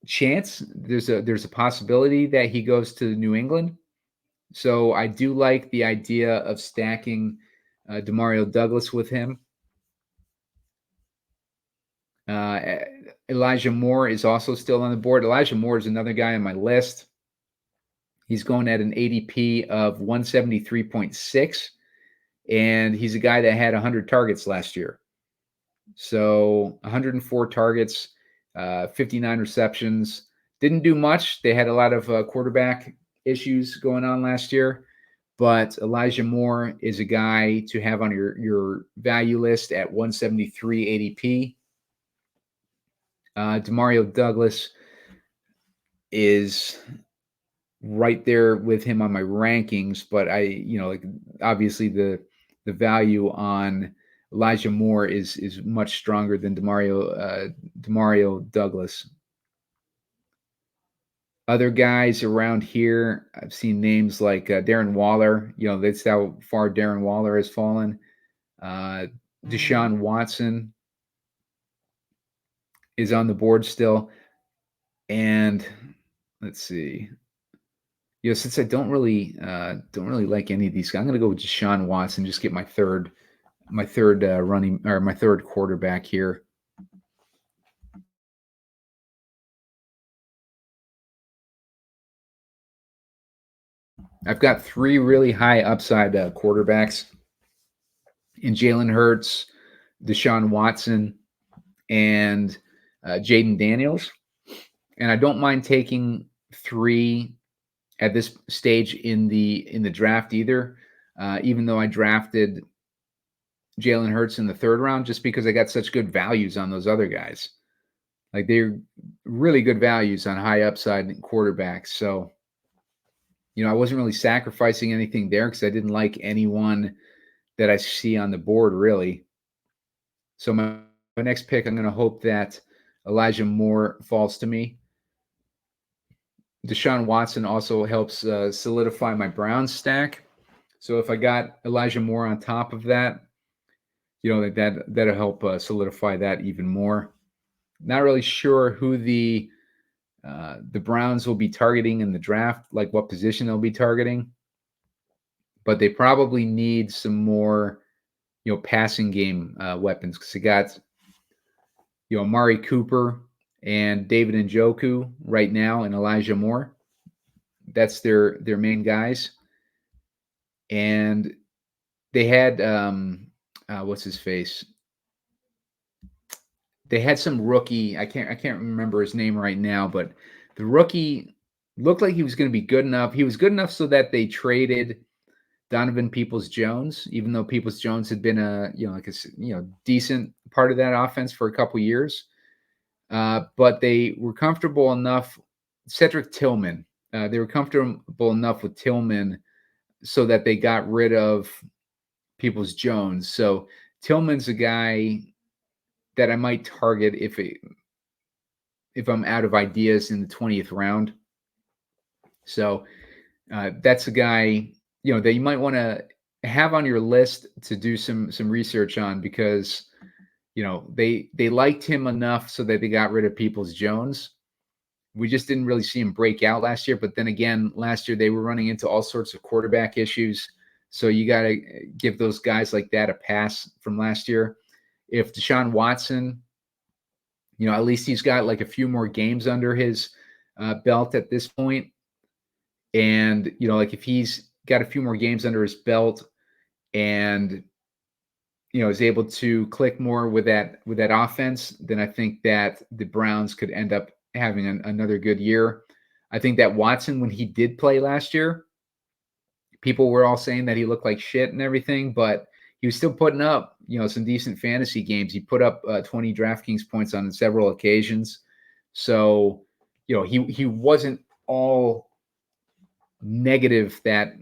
chance, there's a possibility that he goes to New England. So I do like the idea of stacking Demario Douglas with him. Elijah Moore is also still on the board. Elijah Moore is another guy on my list. He's going at an ADP of 173.6, and he's a guy that had 100 targets last year. So 104 targets, 59 receptions. Didn't do much. They had a lot of quarterback issues going on last year. But Elijah Moore is a guy to have on your value list at 173 ADP. Demario Douglas is right there with him on my rankings, but obviously the value on Elijah Moore is much stronger than Demario Douglas. Other guys around here, I've seen names like Darren Waller. That's how far Darren Waller has fallen. Deshaun Watson is on the board still. And let's see. Since I don't really like any of these guys, I'm going to go with Deshaun Watson. Just get my third quarterback here. I've got three really high upside quarterbacks in Jalen Hurts, Deshaun Watson, and Jaden Daniels. And I don't mind taking three at this stage in the draft either, even though I drafted Jalen Hurts in the third round, just because I got such good values on those other guys. Like, they're really good values on high upside quarterbacks. So, I wasn't really sacrificing anything there because I didn't like anyone that I see on the board, really. So my next pick, I'm going to hope that Elijah Moore falls to me. Deshaun Watson also helps solidify my Browns stack. So if I got Elijah Moore on top of that, that'll help solidify that even more. Not really sure who the Browns will be targeting in the draft, like what position they'll be targeting, but they probably need some more, passing game weapons because they got, Amari Cooper and David Njoku right now and Elijah Moore. That's their main guys. And they had what's his face? They had some rookie. I can't remember his name right now, but the rookie looked like he was going to be good enough. He was good enough so that they traded Donovan Peoples-Jones, even though Peoples-Jones had been a decent part of that offense for a couple years. But they were comfortable enough. Cedric Tillman. They were comfortable enough with Tillman so that they got rid of Peoples-Jones. So Tillman's a guy that I might target if I'm out of ideas in the 20th round. So that's a guy that you might want to have on your list to do some research on because they liked him enough so that they got rid of Peoples-Jones. We just didn't really see him break out last year. But then again, last year they were running into all sorts of quarterback issues. So you got to give those guys like that a pass from last year. If Deshaun Watson, at least he's got like a few more games under his belt at this point. And, like if he's got a few more games under his belt and, is able to click more with that offense, then I think that the Browns could end up having another good year. I think that Watson, when he did play last year, people were all saying that he looked like shit and everything, but he was still putting up, some decent fantasy games. He put up 20 DraftKings points on several occasions. So, he wasn't all negative that,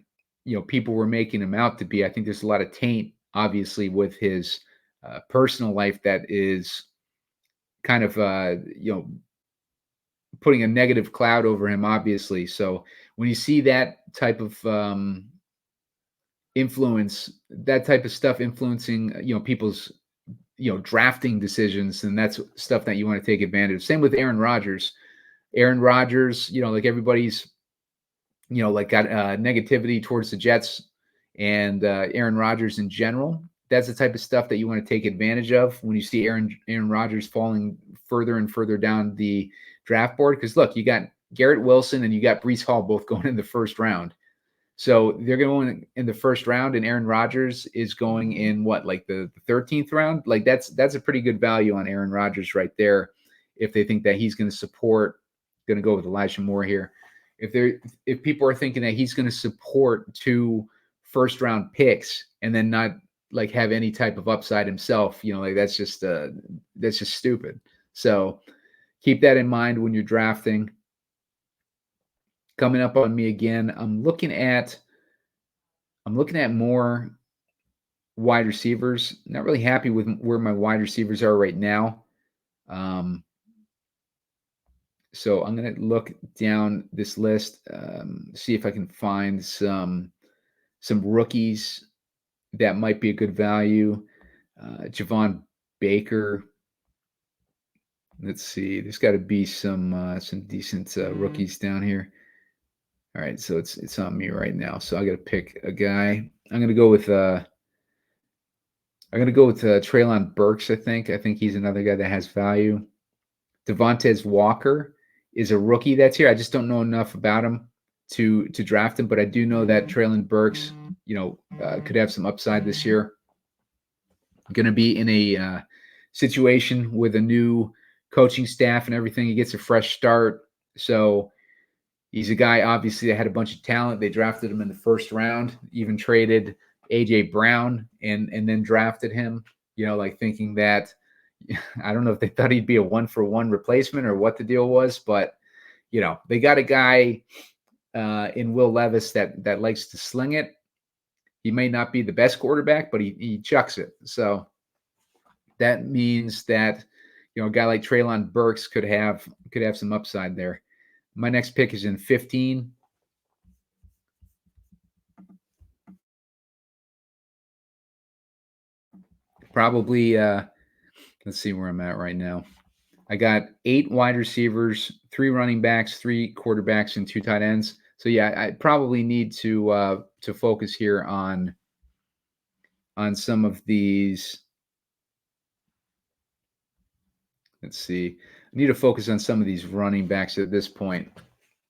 people were making him out to be. I think there's a lot of taint, obviously, with his personal life that is kind of, putting a negative cloud over him, obviously. So when you see that type of influence, that type of stuff influencing, people's, drafting decisions, and that's stuff that you want to take advantage of. Same with Aaron Rodgers. Aaron Rodgers, like everybody's, like got negativity towards the Jets and Aaron Rodgers in general. That's the type of stuff that you want to take advantage of when you see Aaron Rodgers falling further and further down the draft board. Because look, you got Garrett Wilson and you got Breece Hall both going in the first round. So they're going in the first round, and Aaron Rodgers is going in what, like the 13th round? Like that's a pretty good value on Aaron Rodgers right there. If they think that he's going to go with Elijah Moore here. If people are thinking that he's going to support 2 first-round picks and then not like have any type of upside himself, like that's just stupid. So keep that in mind when you're drafting. Coming up on me again, I'm looking at more wide receivers. Not really happy with where my wide receivers are right now. So I'm going to look down this list, see if I can find some rookies that might be a good value. Javon Baker. Let's see. There's got to be some decent rookies down here. All right, so it's on me right now. So I got to pick a guy. I'm going to go with Treylon Burks. I think he's another guy that has value. Devontae Walker is a rookie that's here. I just don't know enough about him to draft him, but I do know that Treylon Burks, could have some upside this year. Going to be in a situation with a new coaching staff and everything. He gets a fresh start. So he's a guy, obviously, that had a bunch of talent. They drafted him in the first round, even traded A.J. Brown and then drafted him, like thinking that, I don't know if they thought he'd be a 1-for-1 replacement or what the deal was, but, they got a guy in Will Levis that likes to sling it. He may not be the best quarterback, but he chucks it. So that means that, a guy like Treylon Burks could have some upside there. My next pick is in 15. Probably, let's see where I'm at right now. I got 8 wide receivers, 3 running backs, 3 quarterbacks, and 2 tight ends. So yeah, I probably need to focus here on some of these. Let's see. I need to focus on some of these running backs at this point.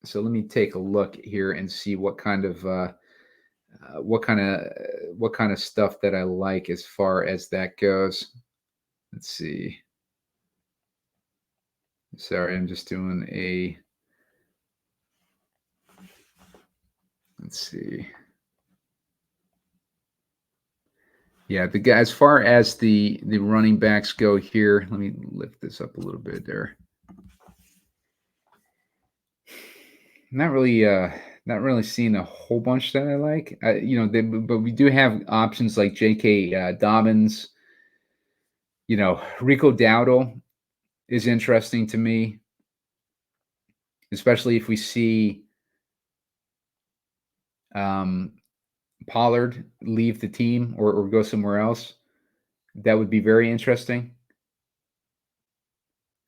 So let me take a look here and see what kind of stuff that I like as far as that goes. Let's see. Sorry, I'm just doing let's see. Yeah, the guy, as far as the running backs go here, let me lift this up a little bit there. Not really seeing a whole bunch that I like. But we do have options like J.K. Dobbins. Rico Dowdle is interesting to me, especially if we see Pollard leave the team or go somewhere else. That would be very interesting.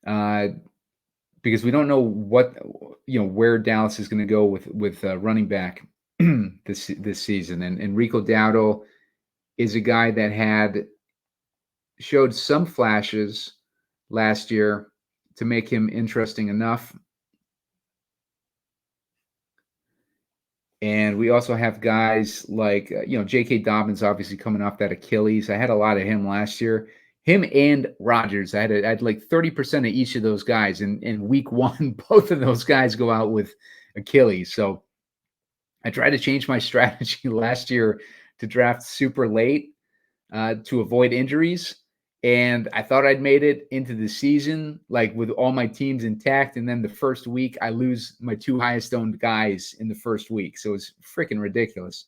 Because we don't know where Dallas is going to go with running back this season, and Rico Dowdle is a guy that showed some flashes last year to make him interesting enough. And we also have guys like J.K. Dobbins, obviously coming off that Achilles. I had a lot of him last year. Him and Rodgers, I had like 30% of each of those guys. In week 1, both of those guys go out with Achilles. So I tried to change my strategy last year to draft super late. to avoid injuries. And I thought I'd made it into the season, like with all my teams intact. And then the first week, I lose my 2 highest owned guys in the first week. So it's freaking ridiculous.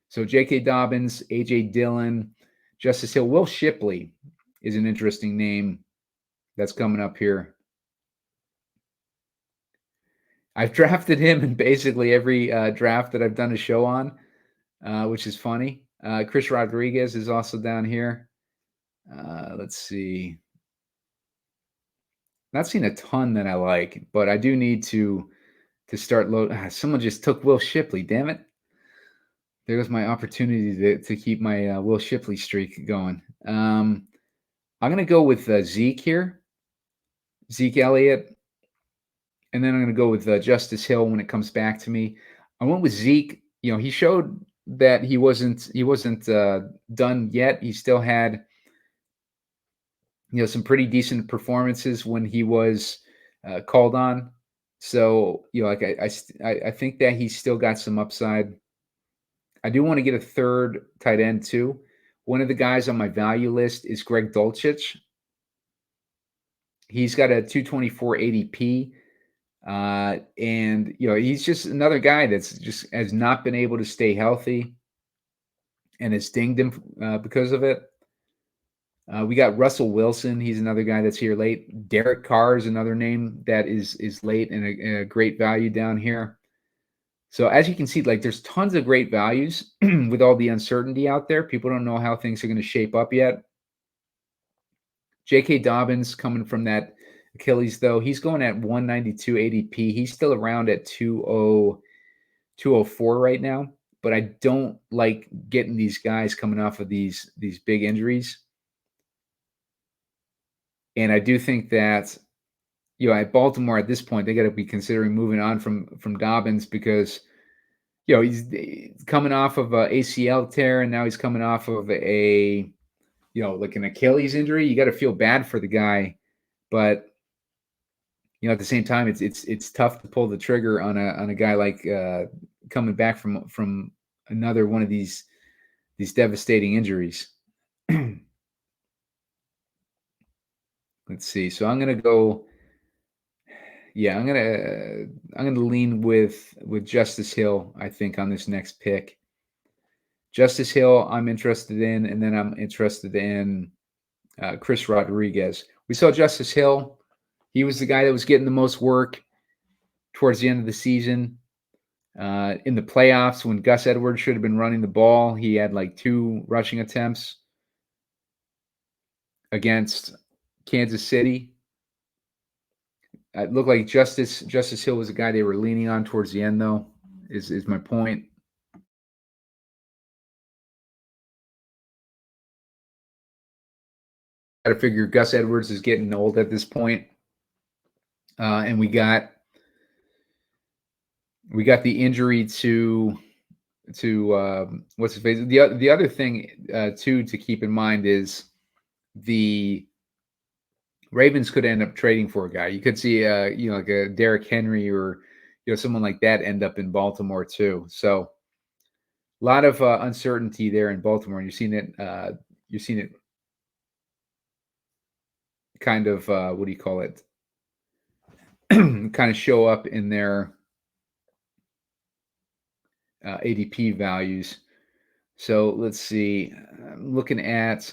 So J.K. Dobbins, A.J. Dillon, Justice Hill, Will Shipley is an interesting name that's coming up here. I've drafted him in basically every draft that I've done a show on, which is funny. Chris Rodriguez is also down here. Let's see. Not seen a ton that I like, but I do need to start load. Someone just took Will Shipley. Damn it! There goes my opportunity to keep my Will Shipley streak going. I'm gonna go with Zeke here, Zeke Elliott, and then I'm gonna go with Justice Hill when it comes back to me. I went with Zeke. You know, he showed that he wasn't done yet. He still had some pretty decent performances when he was called on. So like I think that he's still got some upside. I do want to get a third tight end too. One of the guys on my value list is Greg Dulcich. He's got a 224 ADP. And he's just another guy that's just has not been able to stay healthy and has dinged him because of it. We got Russell Wilson. He's another guy that's here late. Derek Carr is another name that is late and a great value down here. So as you can see, like there's tons of great values with all the uncertainty out there. People don't know how things are going to shape up yet. J.K. Dobbins coming from that Achilles, though. He's going at 192 ADP. He's still around at 204 right now. But I don't like getting these guys coming off of these big injuries. And I do think that, at Baltimore at this point, they got to be considering moving on from Dobbins because, he's coming off of a ACL tear and now he's coming off of a, like an Achilles injury. You got to feel bad for the guy, but at the same time, it's tough to pull the trigger on a guy like coming back from another one of these devastating injuries. Let's see. So I'm gonna go. Yeah, I'm gonna lean with Justice Hill, I think, on this next pick. Justice Hill, I'm interested in, and then I'm interested in Chris Rodriguez. We saw Justice Hill. He was the guy that was getting the most work towards the end of the season. In the playoffs, when Gus Edwards should have been running the ball, he had like 2 rushing attempts against Kansas City. It looked like Justice Hill was a guy they were leaning on towards the end, though, is my point. Got to figure Gus Edwards is getting old at this point. And we got the injury to what's his face. The other thing too to keep in mind is the Ravens could end up trading for a guy. You could see like a Derrick Henry or someone like that end up in Baltimore too. So a lot of uncertainty there in Baltimore. And you're seeing it kind of what do you call it? kind of show up in their ADP values. So let's see. I'm looking at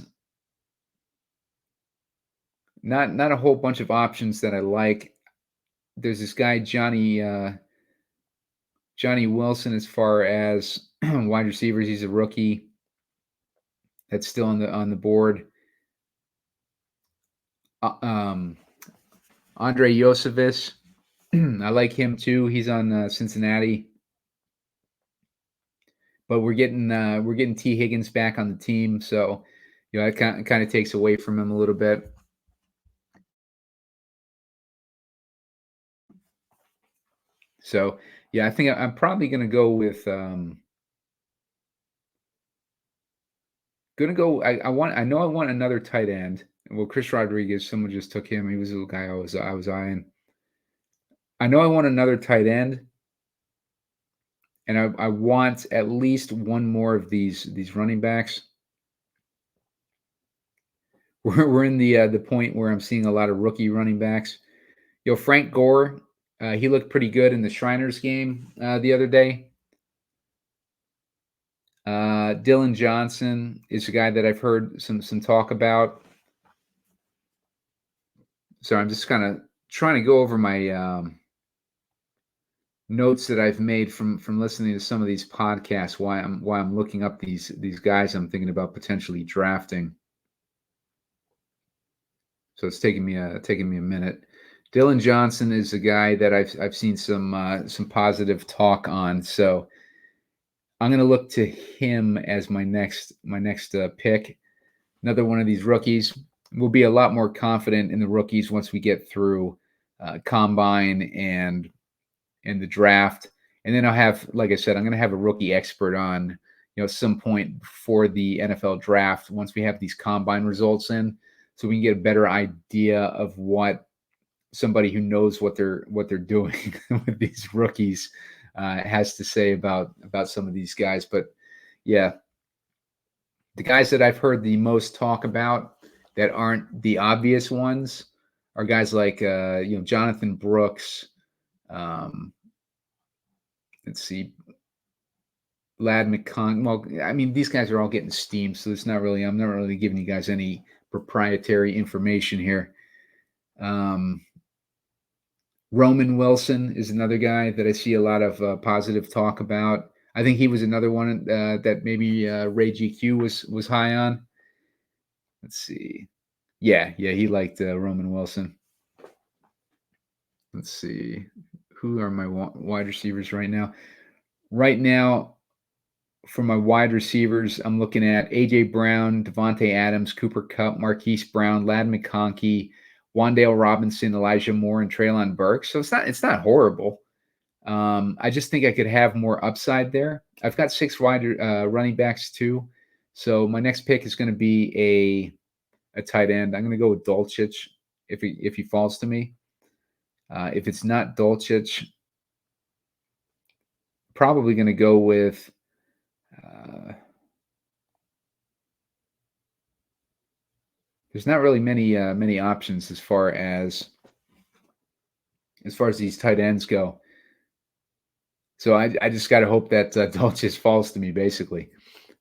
not a whole bunch of options that I like. There's this guy Johnny Wilson as far as wide receivers. He's a rookie that's still on the board. Andre Yosevis, I like him too. He's on Cincinnati. But we're getting T. Higgins back on the team, so it kind of takes away from him a little bit. So yeah, I think I'm probably going to go with I know I want another tight end. Well, Chris Rodriguez, someone just took him. He was the guy I was eyeing. I know I want another tight end. And I want at least one more of these running backs. We're in the point where I'm seeing a lot of rookie running backs. Frank Gore, he looked pretty good in the Shriners game the other day. Dylan Johnson is a guy that I've heard some talk about. So I'm just kind of trying to go over my notes that I've made from listening to some of these podcasts. Why I'm looking up these guys I'm thinking about potentially drafting. So it's taking me a minute. Dylan Johnson is a guy that I've seen some positive talk on. So I'm going to look to him as my next pick. Another one of these rookies. We'll be a lot more confident in the rookies once we get through combine and the draft. And then I'll have, like I said, I'm going to have a rookie expert on, some point before the NFL draft once we have these combine results in, so we can get a better idea of what somebody who knows what they're doing with these rookies has to say about some of these guys. But yeah, the guys that I've heard the most talk about that aren't the obvious ones are guys like Jonathan Brooks. Let's see, Lad McCon. Well, I mean, these guys are all getting steamed, so it's not really. I'm not really giving you guys any proprietary information here. Roman Wilson is another guy that I see a lot of positive talk about. I think he was another one that maybe Ray GQ was high on. Let's see. Yeah, he liked Roman Wilson. Let's see. Who are my wide receivers right now? Right now, for my wide receivers, I'm looking at A.J. Brown, Devontae Adams, Cooper Kupp, Marquise Brown, Ladd McConkey, Wan'Dale Robinson, Elijah Moore, and Treylon Burks. So it's not horrible. I just think I could have more upside there. I've got 6 wide running backs too. So my next pick is going to be a tight end. I'm going to go with Dulcich if he falls to me. If it's not Dulcich, probably going to go with there's not really many options as far as these tight ends go. So I just got to hope that Dulcich falls to me, basically.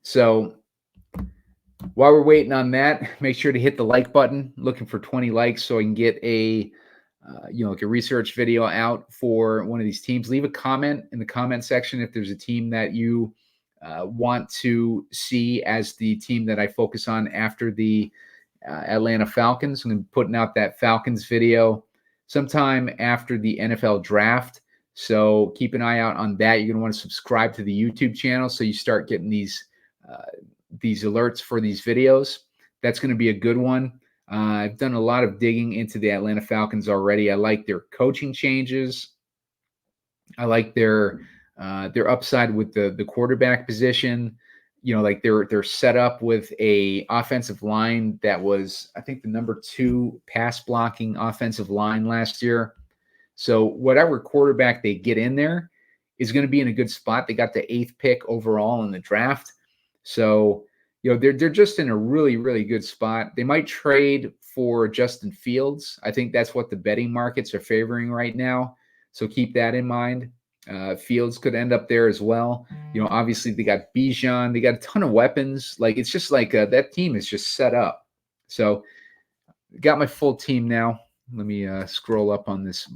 So while we're waiting on that, make sure to hit the like button. Looking for 20 likes so I can get a like a research video out for one of these teams. Leave a comment in the comment section if there's a team that you want to see as the team that I focus on after the Atlanta Falcons. I'm going to be putting out that Falcons video sometime after the NFL draft. So keep an eye out on that. You're going to want to subscribe to the YouTube channel so you start getting these alerts for these videos. That's going to be a good one. I've done a lot of digging into the Atlanta Falcons already. I like their coaching changes. I like their upside with the quarterback position. Like they're set up with a offensive line that was, I think, the number 2 pass blocking offensive line last year. So whatever quarterback they get in there is going to be in a good spot. They got the 8th pick overall in the draft. So, they're just in a really, really good spot. They might trade for Justin Fields. I think that's what the betting markets are favoring right now. So keep that in mind. Fields could end up there as well. Obviously they got Bijan. They got a ton of weapons. Like, it's just like that team is just set up. So got my full team now. Let me scroll up on this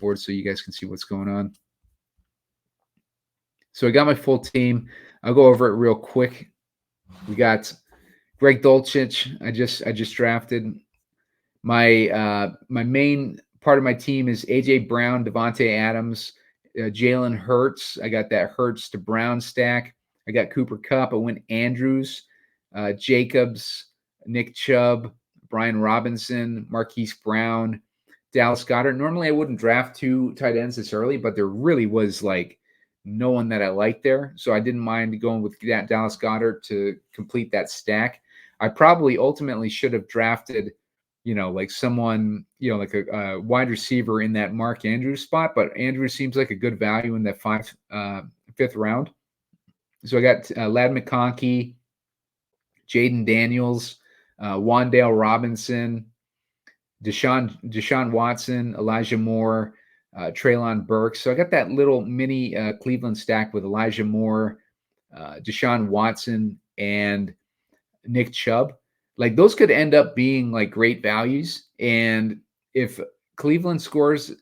board so you guys can see what's going on. So I got my full team. I'll go over it real quick. We got Greg Dulcich. I just drafted. My main part of my team is A.J. Brown, Devontae Adams, Jalen Hurts. I got that Hurts to Brown stack. I got Cooper Kupp. I went Andrews, Jacobs, Nick Chubb, Brian Robinson, Marquise Brown, Dallas Goedert. Normally I wouldn't draft 2 tight ends this early, but there really was like no one that I liked there. So I didn't mind going with that Dallas Goedert to complete that stack. I probably ultimately should have drafted, like someone, like a wide receiver in that Mark Andrews spot, but Andrews seems like a good value in that fifth round. So I got Ladd McConkey, Jaden Daniels, Wandale Robinson, Deshaun Watson, Elijah Moore, Treylon Burks. So I got that little mini Cleveland stack with Elijah Moore, Deshaun Watson, and Nick Chubb. Like those could end up being like great values. And if Cleveland scores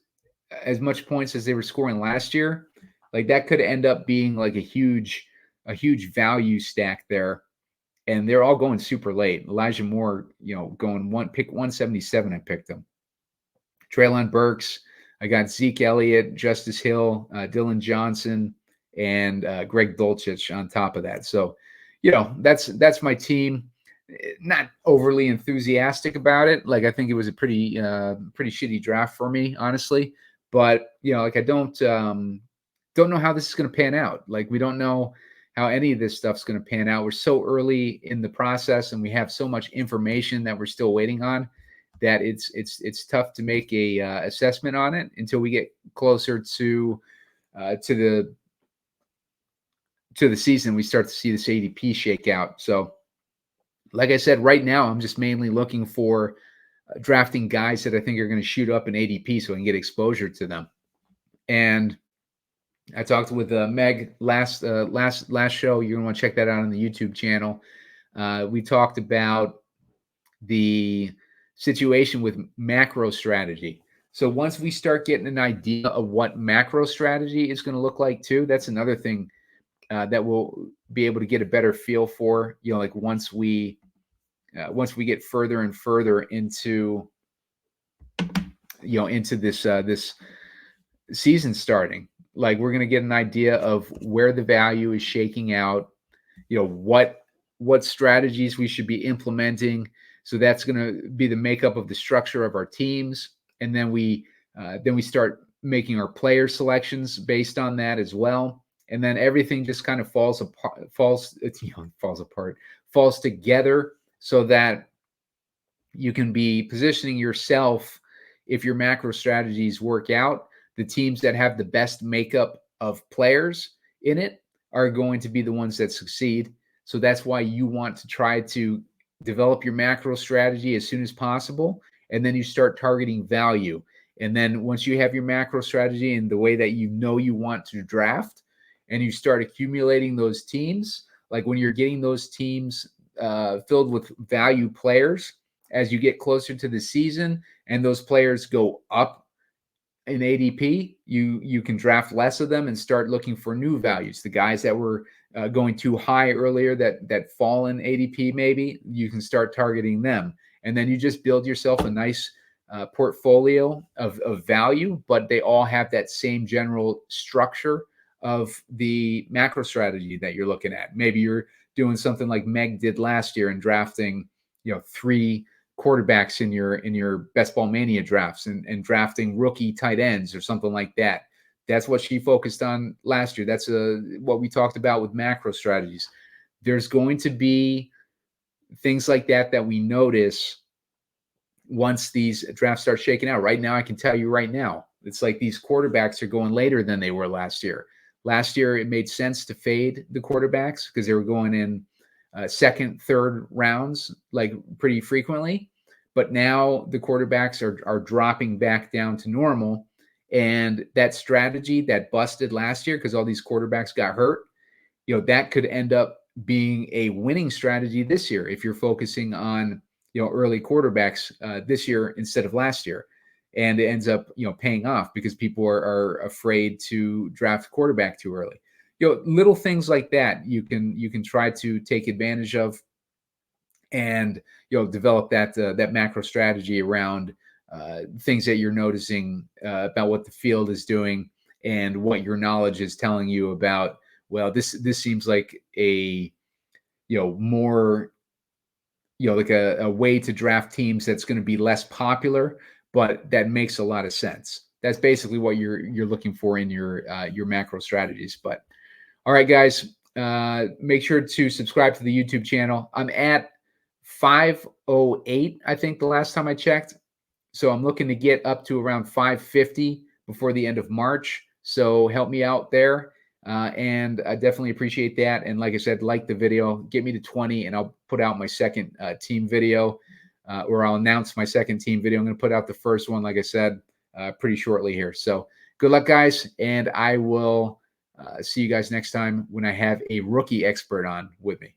as much points as they were scoring last year, like that could end up being like a huge value stack there. And they're all going super late. Elijah Moore, going pick 177. I picked him. Treylon Burks. I got Zeke Elliott, Justice Hill, Dylan Johnson, and Greg Dulcich on top of that. So, that's my team. Not overly enthusiastic about it. Like I think it was a pretty shitty draft for me, honestly. But like I don't know how this is going to pan out. Like we don't know how any of this stuff's going to pan out. We're so early in the process, and we have so much information that we're still waiting on that it's tough to make a assessment on it until we get closer to the season. We start to see this ADP shake out. So, like I said, right now I'm just mainly looking for drafting guys that I think are going to shoot up in ADP so I can get exposure to them. And I talked with Meg last show. You're going to want to check that out on the YouTube channel. We talked about the situation with macro strategy. So once we start getting an idea of what macro strategy is going to look like too, that's another thing that we'll be able to get a better feel for. Like once we get further and further into this season starting. Like we're going to get an idea of where the value is shaking out, what strategies we should be implementing. So that's going to be the makeup of the structure of our teams. And then we start making our player selections based on that as well. And then everything just kind of falls together so that you can be positioning yourself, if your macro strategies work out, the teams that have the best makeup of players in it are going to be the ones that succeed. So that's why you want to try to develop your macro strategy as soon as possible. And then you start targeting value. And then once you have your macro strategy and the way that you want to draft, and you start accumulating those teams, like when you're getting those teams filled with value players, as you get closer to the season and those players go up in ADP, you can draft less of them and start looking for new values. The guys that were going too high earlier that fall in ADP, maybe you can start targeting them. And then you just build yourself a nice portfolio of value, but they all have that same general structure of the macro strategy that you're looking at. Maybe you're doing something like Meg did last year and drafting, 3 quarterbacks in your Best Ball Mania drafts and drafting rookie tight ends or something like that. That's what she focused on last year. That's what we talked about with macro strategies. There's going to be things like that we notice once these drafts start shaking out. Right now, I can tell you right now, it's like these quarterbacks are going later than they were last year. Last year, it made sense to fade the quarterbacks because they were going in second, third rounds, like pretty frequently. But now the quarterbacks are dropping back down to normal. And that strategy that busted last year because all these quarterbacks got hurt, that could end up being a winning strategy this year if you're focusing on, early quarterbacks this year instead of last year. And it ends up, paying off because people are afraid to draft quarterback too early. Little things like that you can try to take advantage of, and develop that macro strategy around things that you're noticing about what the field is doing and what your knowledge is telling you about. Well, this seems like a more like a way to draft teams that's going to be less popular, but that makes a lot of sense. That's basically what you're looking for in your macro strategies. But all right, guys, make sure to subscribe to the YouTube channel. I'm at 508, I think, the last time I checked. So I'm looking to get up to around 550 before the end of March. So help me out there. And I definitely appreciate that. And like I said, like the video, get me to 20, and I'll put out my second team video, or I'll announce my second team video. I'm going to put out the first one, like I said, pretty shortly here. So good luck, guys, and I will see you guys next time when I have a rookie expert on with me.